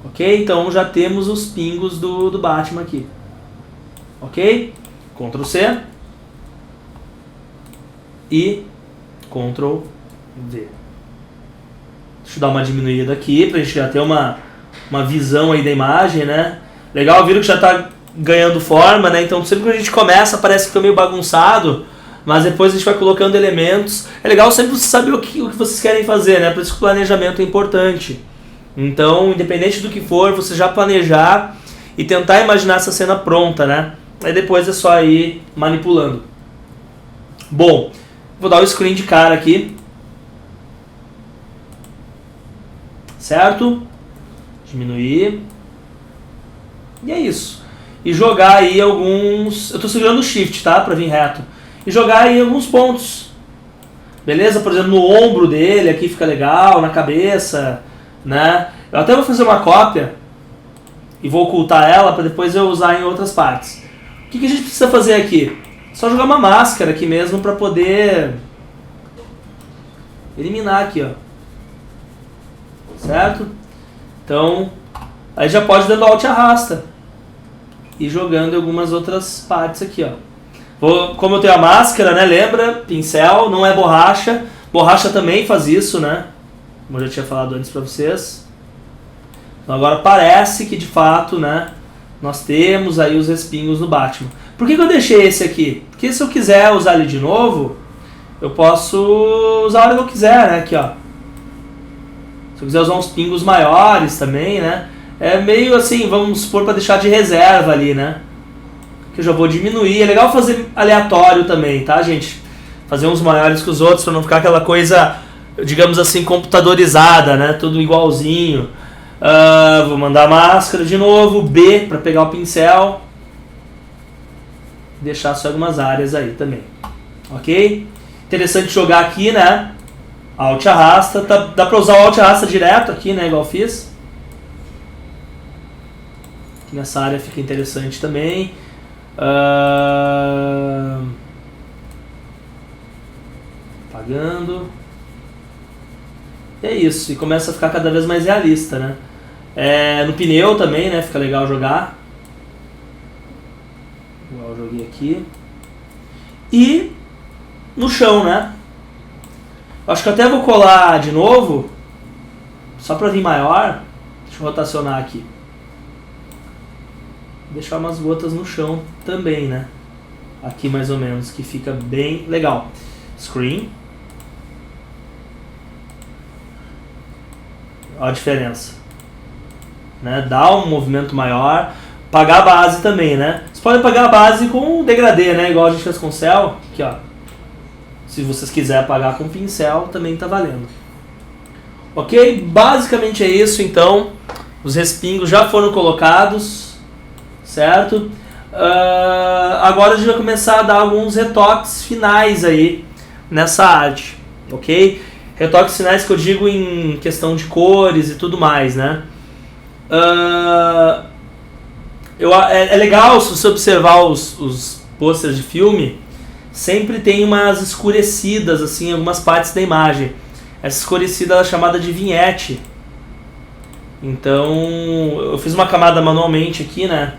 Ok? Então já temos os pingos do Batman aqui. Ok? Ctrl C e Ctrl V. Deixa eu dar uma diminuída aqui para a gente já ter uma visão aí da imagem, né? Legal, viram que já está ganhando forma, né? Então sempre que a gente começa parece que fica meio bagunçado, mas depois a gente vai colocando elementos. É legal sempre você saber o que vocês querem fazer, né? Por isso que o planejamento é importante. Então, independente do que for, você já planejar e tentar imaginar essa cena pronta, né? Aí depois é só ir manipulando. Bom, vou dar o screen de cara aqui. Certo? Diminuir. E é isso. E jogar aí alguns... Eu tô segurando o Shift, tá? Pra vir reto. E jogar aí alguns pontos. Beleza? Por exemplo, no ombro dele, aqui fica legal, na cabeça, né? Eu até vou fazer uma cópia e vou ocultar ela para depois eu usar em outras partes. O que a gente precisa fazer aqui? Só jogar uma máscara aqui mesmo para poder eliminar aqui, ó. Certo? Então, aí já pode dando Alt e arrasta e jogando em algumas outras partes aqui, ó. Como eu tenho a máscara, né? Lembra? Pincel, não é borracha. Borracha também faz isso, né? Como eu já tinha falado antes para vocês. Então agora parece que de fato, né? Nós temos aí os respingos no Batman. Por que eu deixei esse aqui? Porque se eu quiser usar ele de novo, eu posso usar a hora que eu quiser, né? Aqui, ó. Se eu quiser usar uns pingos maiores também, né? É meio assim, vamos supor, para deixar de reserva ali, né? Que eu já vou diminuir. É legal fazer aleatório também, tá, gente? Fazer uns maiores que os outros para não ficar aquela coisa, digamos assim, computadorizada, né? Tudo igualzinho. Vou mandar a máscara de novo, B para pegar o pincel. Deixar só algumas áreas aí também. Ok? Interessante jogar aqui, né? Alt arrasta. Dá para usar o Alt arrasta direto aqui, né? Igual eu fiz. Aqui nessa área fica interessante também. Apagando. E é isso, e começa a ficar cada vez mais realista, né? No pneu também, né? Fica legal jogar. Igual eu joguei aqui. E no chão, né? Acho que eu até vou colar de novo, só pra vir maior. Deixa eu rotacionar aqui. Deixar umas gotas no chão também, né? Aqui mais ou menos, que fica bem legal. Screen. Olha a diferença, né? Dá um movimento maior. Pagar a base também, né? Você pode pagar a base com degradê, né? Igual a gente fez com o céu. Aqui, ó. Se vocês quiserem apagar com pincel, também tá valendo. Ok? Basicamente é isso, então. Os respingos já foram colocados, certo? Agora a gente vai começar a dar alguns retoques finais aí nessa arte, ok? Retoques finais que eu digo em questão de cores e tudo mais, né? É legal se você observar os posters de filme, sempre tem umas escurecidas assim em algumas partes da imagem. Essa escurecida é chamada de vinhete. Então eu fiz uma camada manualmente aqui, né?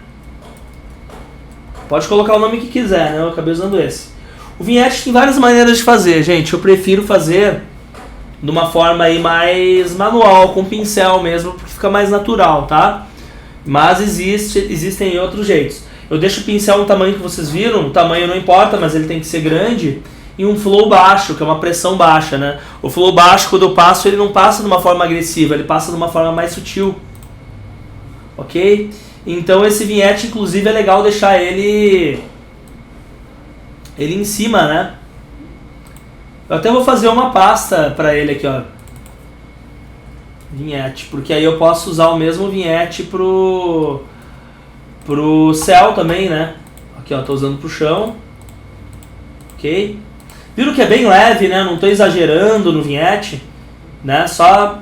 Pode colocar o nome que quiser, né? Eu acabei usando esse. O vinhete tem várias maneiras de fazer, gente. Eu prefiro fazer de uma forma aí mais manual, com pincel mesmo, porque fica mais natural, tá? Mas existem outros jeitos. Eu deixo o pincel no tamanho que vocês viram, o tamanho não importa, mas ele tem que ser grande, e um flow baixo, que é uma pressão baixa, né? O flow baixo, quando eu passo, ele não passa de uma forma agressiva, ele passa de uma forma mais sutil. Ok? Então esse vinhete, inclusive, é legal deixar ele em cima, né? Eu até vou fazer uma pasta para ele aqui, ó. Vinhete, porque aí eu posso usar o mesmo vinhete pro céu também, né? Aqui, ó, tô usando pro chão. Ok? Viram que é bem leve, né? Não tô exagerando no vinhete, né? Só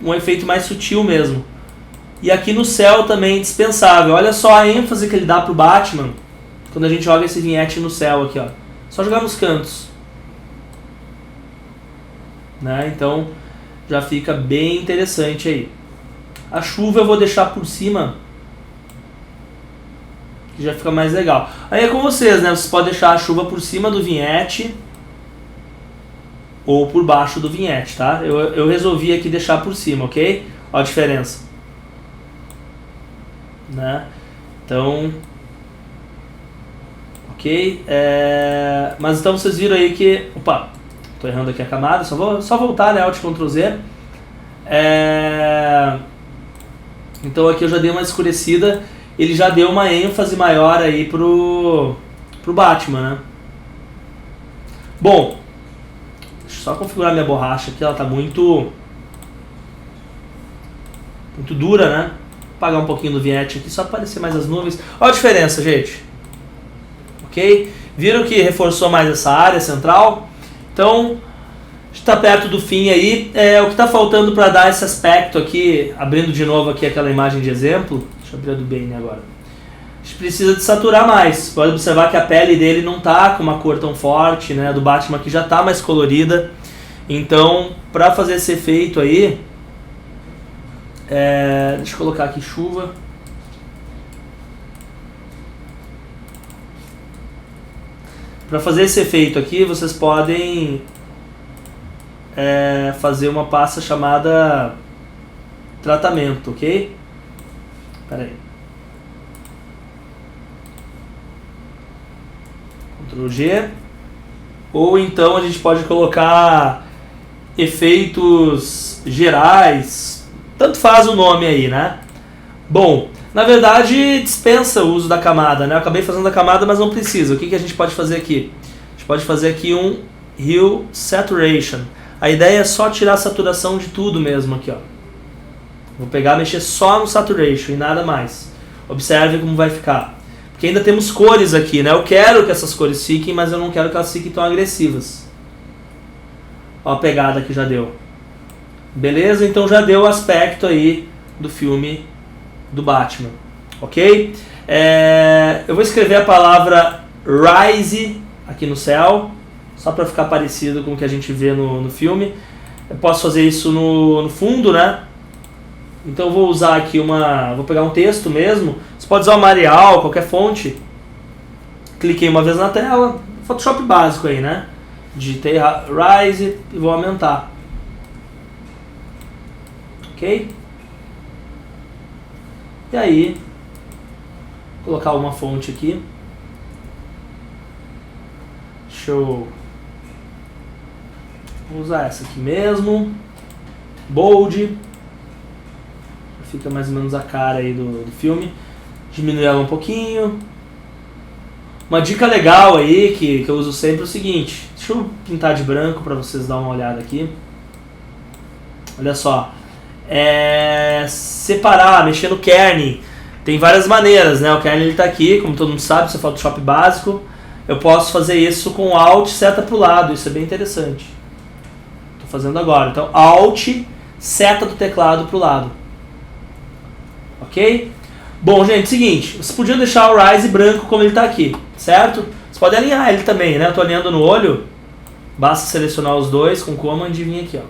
um efeito mais sutil mesmo. E aqui no céu também dispensável. Olha só a ênfase que ele dá pro Batman quando a gente joga esse vinhete no céu aqui, ó. Só jogar nos cantos, né? Então já fica bem interessante aí. A chuva eu vou deixar por cima, que já fica mais legal. Aí é com vocês, né? Vocês podem deixar a chuva por cima do vinhete ou por baixo do vinhete, tá? Eu resolvi aqui deixar por cima, ok? Olha a diferença, né? Então, ok. Mas então vocês viram aí que... Opa, tô errando aqui a camada. Só voltar, né? Alt Ctrl Z. Então aqui eu já dei uma escurecida, ele já deu uma ênfase maior aí pro Batman, né? Bom, deixa eu só configurar minha borracha aqui, ela tá muito dura, né? Vou apagar um pouquinho do vignette aqui, só para aparecer mais as nuvens. Olha a diferença, gente. Ok? Viram que reforçou mais essa área central? Então, está perto do fim aí. O que está faltando para dar esse aspecto aqui, abrindo de novo aqui aquela imagem de exemplo. Deixa eu abrir a do Bane agora. A gente precisa de saturar mais. Pode observar que a pele dele não está com uma cor tão forte, né? A do Batman aqui já está mais colorida. Então, para fazer esse efeito aí, deixa eu colocar aqui chuva. Para fazer esse efeito aqui, vocês podem fazer uma pasta chamada tratamento, ok? Espera aí. Ctrl G. Ou então a gente pode colocar efeitos gerais. Tanto faz o nome aí, né? Bom, na verdade dispensa o uso da camada, né? Eu acabei fazendo a camada, mas não precisa. O que a gente pode fazer aqui? A gente pode fazer aqui um Hue Saturation. A ideia é só tirar a saturação de tudo mesmo aqui, ó. Vou pegar e mexer só no Saturation e nada mais. Observe como vai ficar. Porque ainda temos cores aqui, né? Eu quero que essas cores fiquem, mas eu não quero que elas fiquem tão agressivas. Ó a pegada que já deu. Beleza? Então já deu o aspecto aí do filme do Batman. Ok? Eu vou escrever a palavra Rise aqui no céu, só para ficar parecido com o que a gente vê no filme. Eu posso fazer isso no fundo, né? Então eu vou usar aqui vou pegar um texto mesmo. Você pode usar o Arial, qualquer fonte. Cliquei uma vez na tela. Photoshop básico aí, né? Digitei Rise e vou aumentar. Ok? E aí, vou colocar uma fonte aqui. Deixa eu... Vou usar essa aqui mesmo. Bold. Fica mais ou menos a cara aí do filme. Diminuir ela um pouquinho. Uma dica legal aí que eu uso sempre é o seguinte. Deixa eu pintar de branco para vocês darem uma olhada aqui. Olha só. Separar, mexer no kerning. Tem várias maneiras, né? O kerning está aqui, como todo mundo sabe, isso é Photoshop básico. Eu posso fazer isso com Alt seta para o lado, isso é bem interessante. Estou fazendo agora. Então, Alt, seta do teclado para o lado. Ok? Bom, gente, seguinte, vocês podiam deixar o Rise branco como ele está aqui, certo? Vocês podem alinhar ele também, né? Eu estou alinhando no olho, basta selecionar os dois com Command e vir aqui, ó.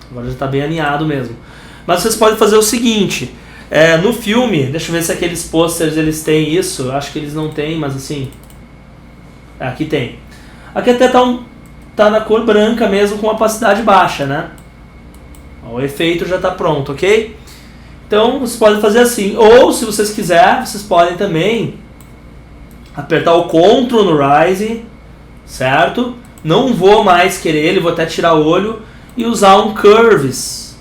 Agora já está bem alinhado mesmo. Mas vocês podem fazer o seguinte, no filme, deixa eu ver se aqueles posters eles têm isso, eu acho que eles não têm, mas assim, aqui tem. Aqui até tá na cor branca mesmo com opacidade baixa, né? O efeito já está pronto, ok? Então vocês podem fazer assim, ou se vocês quiserem, vocês podem também apertar o Ctrl no Rise, certo? Não vou mais querer ele, vou até tirar o olho e usar um Curves.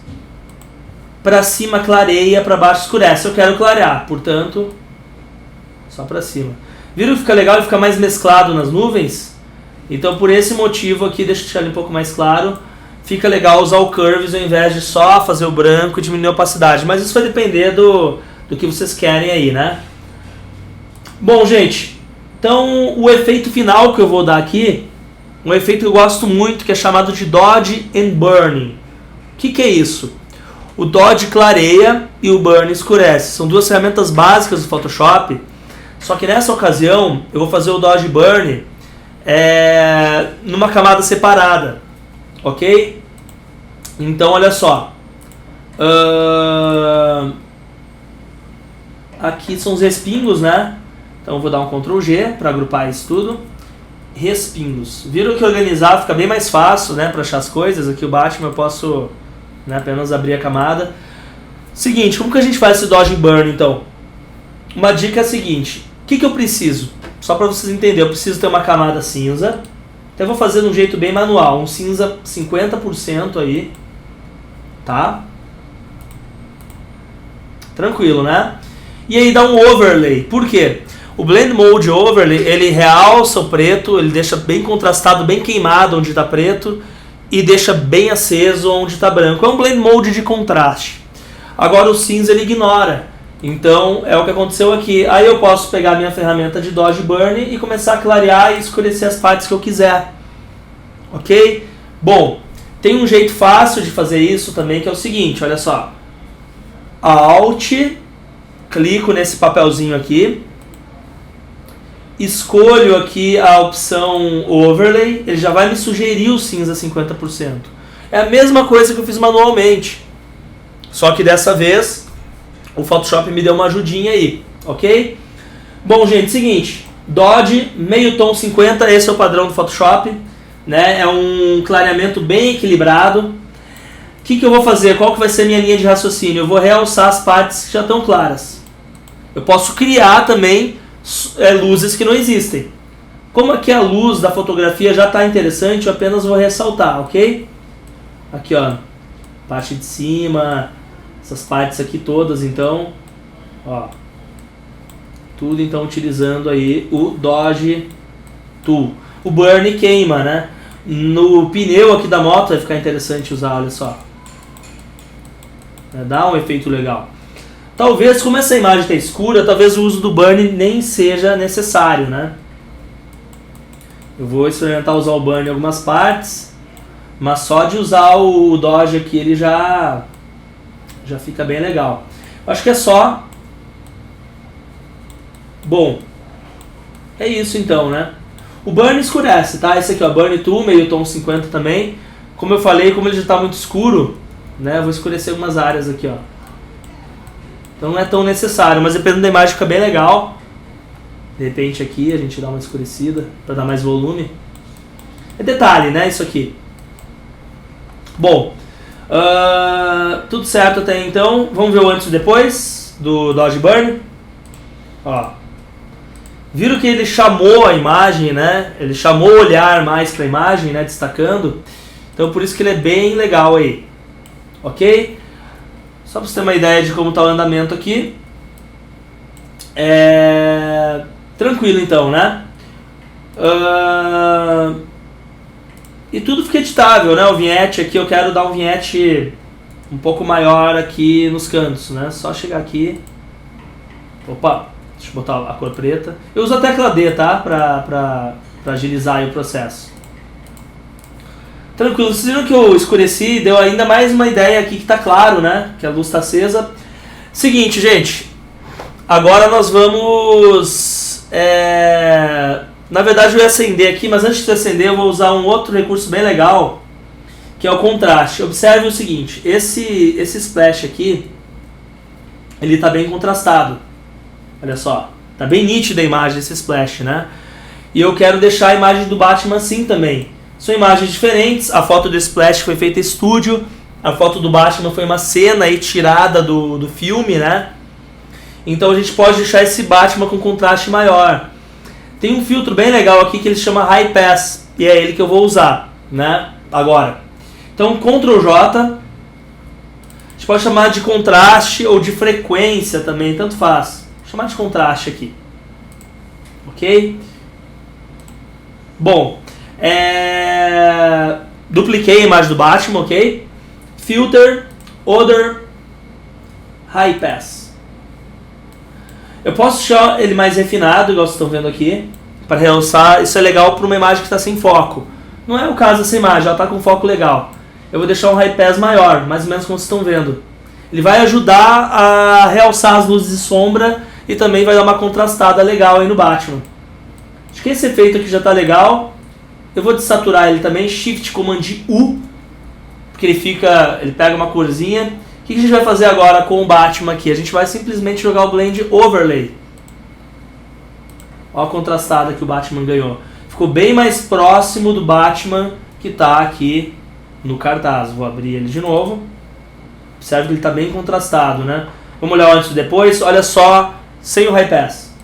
Para cima clareia, para baixo escurece. Eu quero clarear, portanto, só para cima. Viram que fica legal? Ele fica mais mesclado nas nuvens? Então por esse motivo aqui, deixa eu deixar ele um pouco mais claro. Fica legal usar o Curves ao invés de só fazer o branco e diminuir a opacidade. Mas isso vai depender do que vocês querem aí, né? Bom, gente, então o efeito final que eu vou dar aqui, um efeito que eu gosto muito, que é chamado de Dodge and Burning. O que é isso? O Dodge clareia e o Burn escurece. São duas ferramentas básicas do Photoshop. Só que nessa ocasião eu vou fazer o Dodge Burn numa camada separada. Ok? Então olha só. Aqui são os respingos, né? Então eu vou dar um Ctrl G para agrupar isso tudo. Respingos. Viram que organizar fica bem mais fácil, né, para achar as coisas. Aqui o Batman eu posso, né, apenas abrir a camada. Seguinte, como que a gente faz esse Dodge Burn então? Uma dica é a seguinte. O que eu preciso? Só para vocês entenderem, eu preciso ter uma camada cinza. Então eu vou fazer de um jeito bem manual, um cinza 50% aí. tá? Tranquilo, né? E aí dá um overlay. Por quê? O Blend Mode Overlay, ele realça o preto, ele deixa bem contrastado, bem queimado onde está preto e deixa bem aceso onde está branco. É um Blend Mode de contraste. Agora o cinza ele ignora. Então é o que aconteceu aqui. Aí eu posso pegar a minha ferramenta de Dodge Burn e começar a clarear e escurecer as partes que eu quiser. Ok? Bom, tem um jeito fácil de fazer isso também, que é o seguinte, olha só. Alt, clico nesse papelzinho aqui, escolho aqui a opção Overlay, ele já vai me sugerir o cinza 50%. É a mesma coisa que eu fiz manualmente, só que dessa vez o Photoshop me deu uma ajudinha aí, ok? Bom, gente, seguinte, Dodge, meio tom 50, esse é o padrão do Photoshop, né? É um clareamento bem equilibrado. O que eu vou fazer? Qual que vai ser a minha linha de raciocínio? Eu vou realçar as partes que já estão claras. Eu posso criar também luzes que não existem. Como aqui a luz da fotografia já está interessante, eu apenas vou ressaltar, ok? Aqui, ó, parte de cima, essas partes aqui todas, então, ó, tudo então utilizando aí o Dodge Tool. O Burn queima, né? No pneu aqui da moto vai ficar interessante usar, olha só. Dá um efeito legal. Talvez, como essa imagem está escura, talvez o uso do Burn nem seja necessário, né? Eu vou experimentar usar o Burn em algumas partes, mas só de usar o Dodge aqui ele já fica bem legal. Acho que é só. Bom, é isso então, né? O Burn escurece, tá? Esse aqui, ó, Burn Tool, meio tom 50 também. Como eu falei, como ele já está muito escuro, né? Eu vou escurecer algumas áreas aqui, ó. Então não é tão necessário, mas dependendo da imagem fica bem legal. De repente aqui a gente dá uma escurecida para dar mais volume. É detalhe, né? Isso aqui. Bom, tudo certo até então. Vamos ver o antes e depois do Dodge Burn. Ó. Viram que ele chamou a imagem, né? Ele chamou o olhar mais para a imagem, né? Destacando. Então por isso que ele é bem legal aí. Ok? Só para você ter uma ideia de como está o andamento aqui. Tranquilo então, né? E tudo fica editável, né? O vinhete aqui, eu quero dar um vinhete um pouco maior aqui nos cantos, né? Só chegar aqui. Opa, deixa eu botar a cor preta. Eu uso a tecla D, tá? Pra agilizar aí o processo. Tranquilo, vocês viram que eu escureci, deu ainda mais uma ideia aqui que tá claro, né? Que a luz tá acesa. Seguinte, gente. Agora nós vamos... Na verdade eu ia acender aqui, mas antes de acender eu vou usar um outro recurso bem legal, que é o contraste. Observe o seguinte, esse splash aqui, ele tá bem contrastado. Olha só, tá bem nítida a imagem, esse splash, né? E eu quero deixar a imagem do Batman assim também. São imagens diferentes, a foto do splash foi feita em estúdio, a foto do Batman foi uma cena aí tirada do filme, né? Então a gente pode deixar esse Batman com contraste maior. Tem um filtro bem legal aqui que ele chama High Pass, e é ele que eu vou usar, né? Agora. Então Ctrl J, a gente pode chamar de contraste ou de frequência também, tanto faz. Vou chamar de contraste aqui. Ok? Bom, dupliquei a imagem do Batman, ok? Filter, Other, High Pass. Eu posso deixar ele mais refinado, igual vocês estão vendo aqui, para realçar. Isso é legal para uma imagem que está sem foco. Não é o caso dessa imagem, ela está com foco legal. Eu vou deixar um High Pass maior, mais ou menos como vocês estão vendo. Ele vai ajudar a realçar as luzes de sombra e também vai dar uma contrastada legal aí no Batman. Acho que esse efeito aqui já está legal. Eu vou desaturar ele também, Shift Command U, porque ele pega uma corzinha. O que a gente vai fazer agora com o Batman aqui? A gente vai simplesmente jogar o Blend Overlay. Olha a contrastada que o Batman ganhou. Ficou bem mais próximo do Batman que está aqui no cartaz. Vou abrir ele de novo. Observe que ele está bem contrastado, né? Vamos olhar antes e depois. Olha só, sem o High Pass,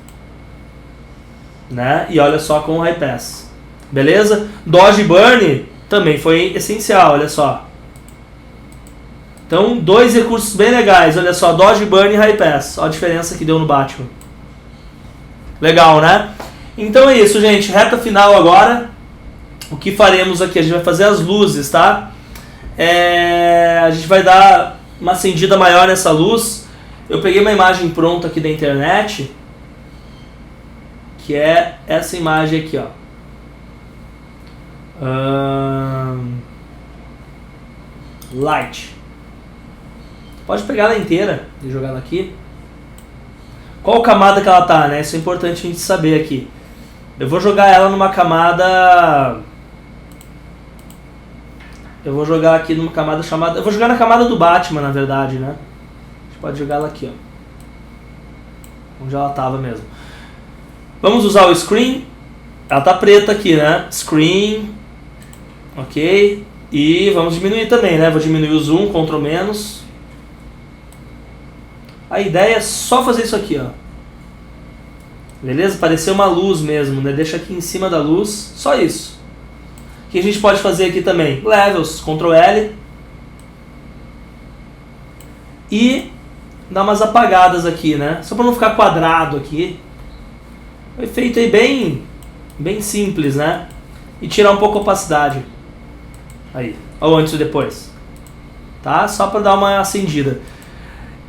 né? E olha só com o High Pass. Beleza? Dodge Burn também foi essencial, olha só. Então, dois recursos bem legais. Olha só, Dodge, Burn e High Pass. Olha a diferença que deu no Batman. Legal, né? Então é isso, gente. Reta final agora. O que faremos aqui? A gente vai fazer as luzes, tá? A gente vai dar uma acendida maior nessa luz. Eu peguei uma imagem pronta aqui da internet, que é essa imagem aqui, ó. Light. Pode pegar ela inteira e jogar ela aqui. Qual camada que ela tá, né? Isso é importante a gente saber aqui. Eu vou jogar ela numa camada... Eu vou jogar aqui numa camada chamada... Eu vou jogar na camada do Batman, na verdade, né? A gente pode jogar ela aqui, ó. Onde ela tava mesmo. Vamos usar o Screen. Ela tá preta aqui, né? Screen. Ok. E vamos diminuir também, né? Vou diminuir o zoom, Ctrl menos. A ideia é só fazer isso aqui, ó. Beleza? Parecer uma luz mesmo, né? Deixa aqui em cima da luz. Só isso. O que a gente pode fazer aqui também? Levels, Ctrl L. E dar umas apagadas aqui, né? Só para não ficar quadrado aqui. O efeito aí bem simples, né? E tirar um pouco a opacidade. Aí, ou antes e depois. Tá? Só para dar uma acendida.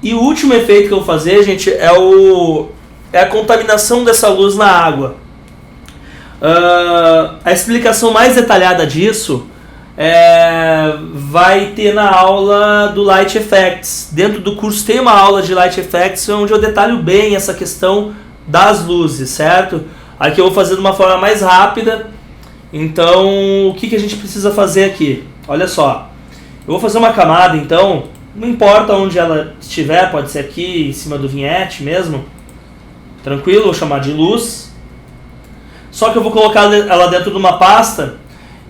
E o último efeito que eu vou fazer, gente, é a contaminação dessa luz na água. A explicação mais detalhada disso vai ter na aula do Light Effects. Dentro do curso tem uma aula de Light Effects onde eu detalho bem essa questão das luzes, certo? Aqui eu vou fazer de uma forma mais rápida. Então, o que a gente precisa fazer aqui? Olha só, eu vou fazer uma camada, então, não importa onde ela estiver, pode ser aqui em cima do vinhete mesmo. Tranquilo, vou chamar de luz. Só que eu vou colocar ela dentro de uma pasta.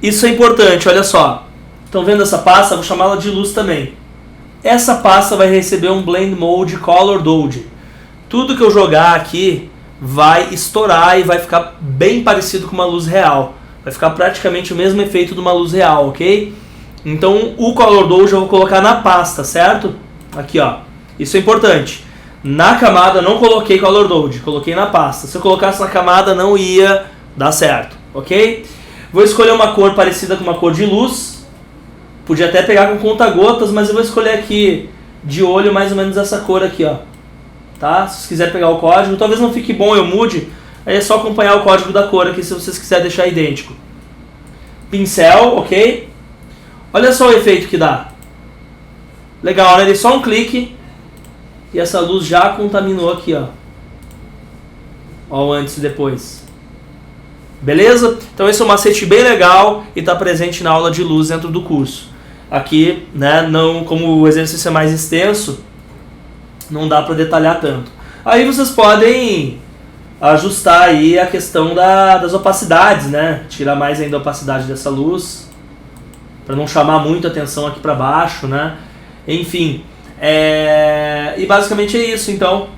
Isso é importante, olha só. Estão vendo essa pasta? Vou chamar ela de luz também. Essa pasta vai receber um Blend Mode Color Dodge. Tudo que eu jogar aqui vai estourar e vai ficar bem parecido com uma luz real. Vai ficar praticamente o mesmo efeito de uma luz real, ok? Então o Color Dodge eu vou colocar na pasta, certo? Aqui, ó. Isso é importante. Na camada não coloquei Color Dodge, coloquei na pasta. Se eu colocasse na camada não ia dar certo, ok? Vou escolher uma cor parecida com uma cor de luz. Podia até pegar com conta-gotas, mas eu vou escolher aqui de olho mais ou menos essa cor aqui, ó. Tá? Se vocês quiserem pegar o código, talvez não fique bom, eu mude. Aí é só acompanhar o código da cor aqui se vocês quiserem deixar idêntico. Pincel, ok? Olha só o efeito que dá. Legal, né? Dei só um clique e essa luz já contaminou aqui, ó. Ó o antes e depois. Beleza? Então esse é um macete bem legal e está presente na aula de luz dentro do curso. Aqui, né, não, como o exercício é mais extenso, não dá para detalhar tanto. Aí vocês podem ajustar aí a questão das opacidades, né? Tirar mais ainda a opacidade dessa luz, para não chamar muito a atenção aqui para baixo, né? Enfim, e basicamente é isso. Então,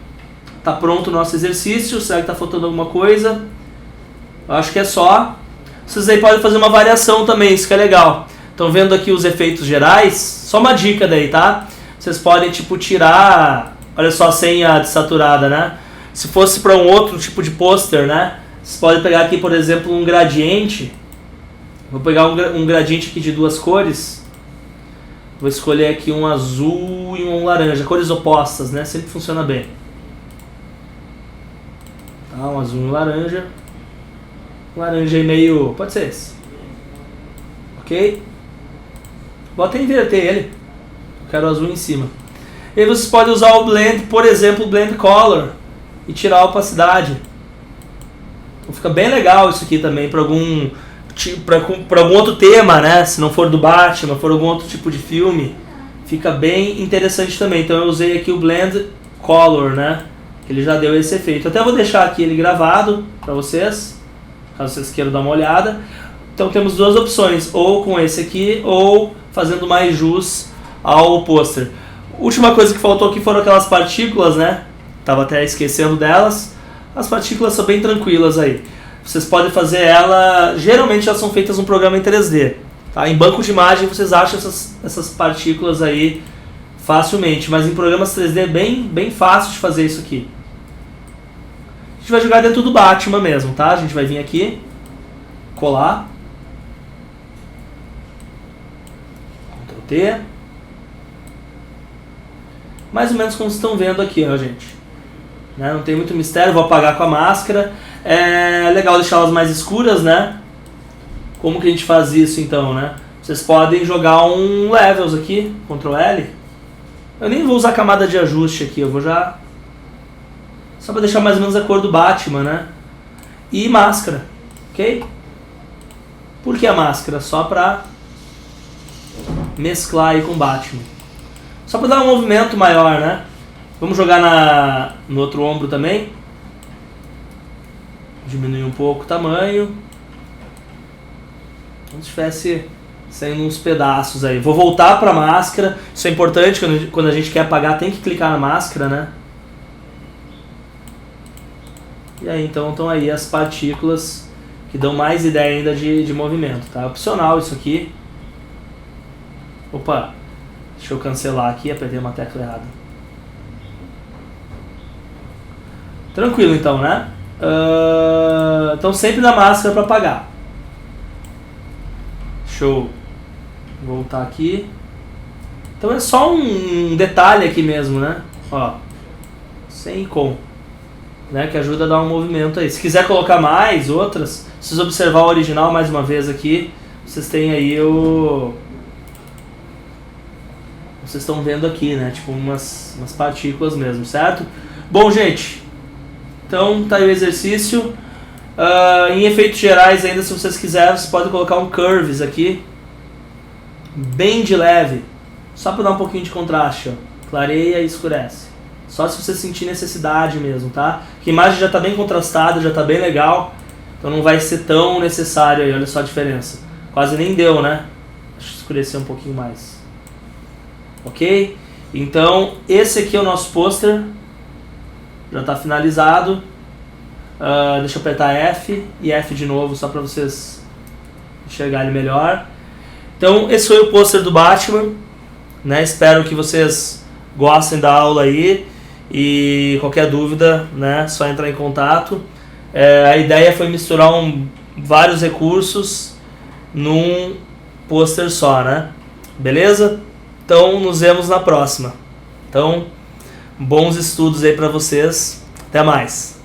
tá pronto o nosso exercício. Será que tá faltando alguma coisa? Eu acho que é só. Vocês aí podem fazer uma variação também, isso que é legal. Estão vendo aqui os efeitos gerais? Só uma dica daí, tá? Vocês podem, tipo, tirar... Olha só, sem a desaturada, né? Se fosse para um outro tipo de pôster, né? Vocês podem pegar aqui, por exemplo, um gradiente. Vou pegar um gradiente aqui de duas cores. Vou escolher aqui um azul e um laranja. Cores opostas, né? Sempre funciona bem. Tá, um azul e um laranja. Laranja aí meio... Pode ser esse. Ok? Vou até inverter ele. Eu quero o azul em cima. E aí vocês podem usar o Blend, por exemplo, o Blend Color. E tirar a opacidade. Então fica bem legal isso aqui também para algum outro tema, né? Se não for do Batman, for algum outro tipo de filme. Fica bem interessante também. Então eu usei aqui o Blend Color, né? Ele já deu esse efeito. Até vou deixar aqui ele gravado para vocês, caso vocês queiram dar uma olhada. Então temos duas opções, ou com esse aqui, ou fazendo mais jus ao pôster. Última coisa que faltou aqui foram aquelas partículas, né? Tava até esquecendo delas. As partículas são bem tranquilas aí. Vocês podem fazer ela... Geralmente elas são feitas num programa em 3D. Tá? Em banco de imagem vocês acham essas partículas aí facilmente, mas em programas 3D é bem fácil de fazer isso aqui. A gente vai jogar dentro do Batman mesmo, tá? A gente vai vir aqui, colar, Ctrl T, mais ou menos como vocês estão vendo aqui, ó, gente. Né? Não tem muito mistério, vou apagar com a máscara. É legal deixá-las mais escuras, né? Como que a gente faz isso então, né? Vocês podem jogar um Levels aqui, Ctrl L. Eu nem vou usar camada de ajuste aqui, eu vou já... Só para deixar mais ou menos a cor do Batman, né? E máscara, ok? Por que a máscara? Só para mesclar aí com o Batman. Só para dar um movimento maior, né? Vamos jogar no outro ombro também. Diminuir um pouco o tamanho. Como se estivesse saindo uns pedaços aí. Vou voltar para a máscara. Isso é importante, quando a gente quer apagar tem que clicar na máscara, né? E aí então estão aí as partículas que dão mais ideia ainda de movimento, tá? Opcional isso aqui. Opa, deixa eu cancelar aqui, apertei uma tecla errada. Tranquilo então, né? Então sempre na máscara para apagar. Deixa eu voltar aqui. Então é só um detalhe aqui mesmo, né? Ó, sem e com, né? Que ajuda a dar um movimento aí. Se quiser colocar mais outras, se vocês observar o original mais uma vez aqui, vocês têm aí vocês estão vendo aqui, né? Tipo umas partículas mesmo, certo? Bom, gente, então tá aí o exercício. Em efeitos gerais ainda, se vocês quiserem, vocês podem colocar um Curves aqui, bem de leve, só para dar um pouquinho de contraste, ó. Clareia e escurece. Só se você sentir necessidade mesmo, tá? Que a imagem já está bem contrastada, já está bem legal, então não vai ser tão necessário aí, olha só a diferença. Quase nem deu, né? Deixa eu escurecer um pouquinho mais. Ok? Então, esse aqui é o nosso pôster. Já está finalizado. Deixa eu apertar F e F de novo, só para vocês enxergarem melhor. Então, esse foi o pôster do Batman, né? Espero que vocês gostem da aula aí. E qualquer dúvida, né, só entrar em contato. A ideia foi misturar vários recursos num pôster só, né? Beleza? Então, nos vemos na próxima. Então, bons estudos aí para vocês. Até mais.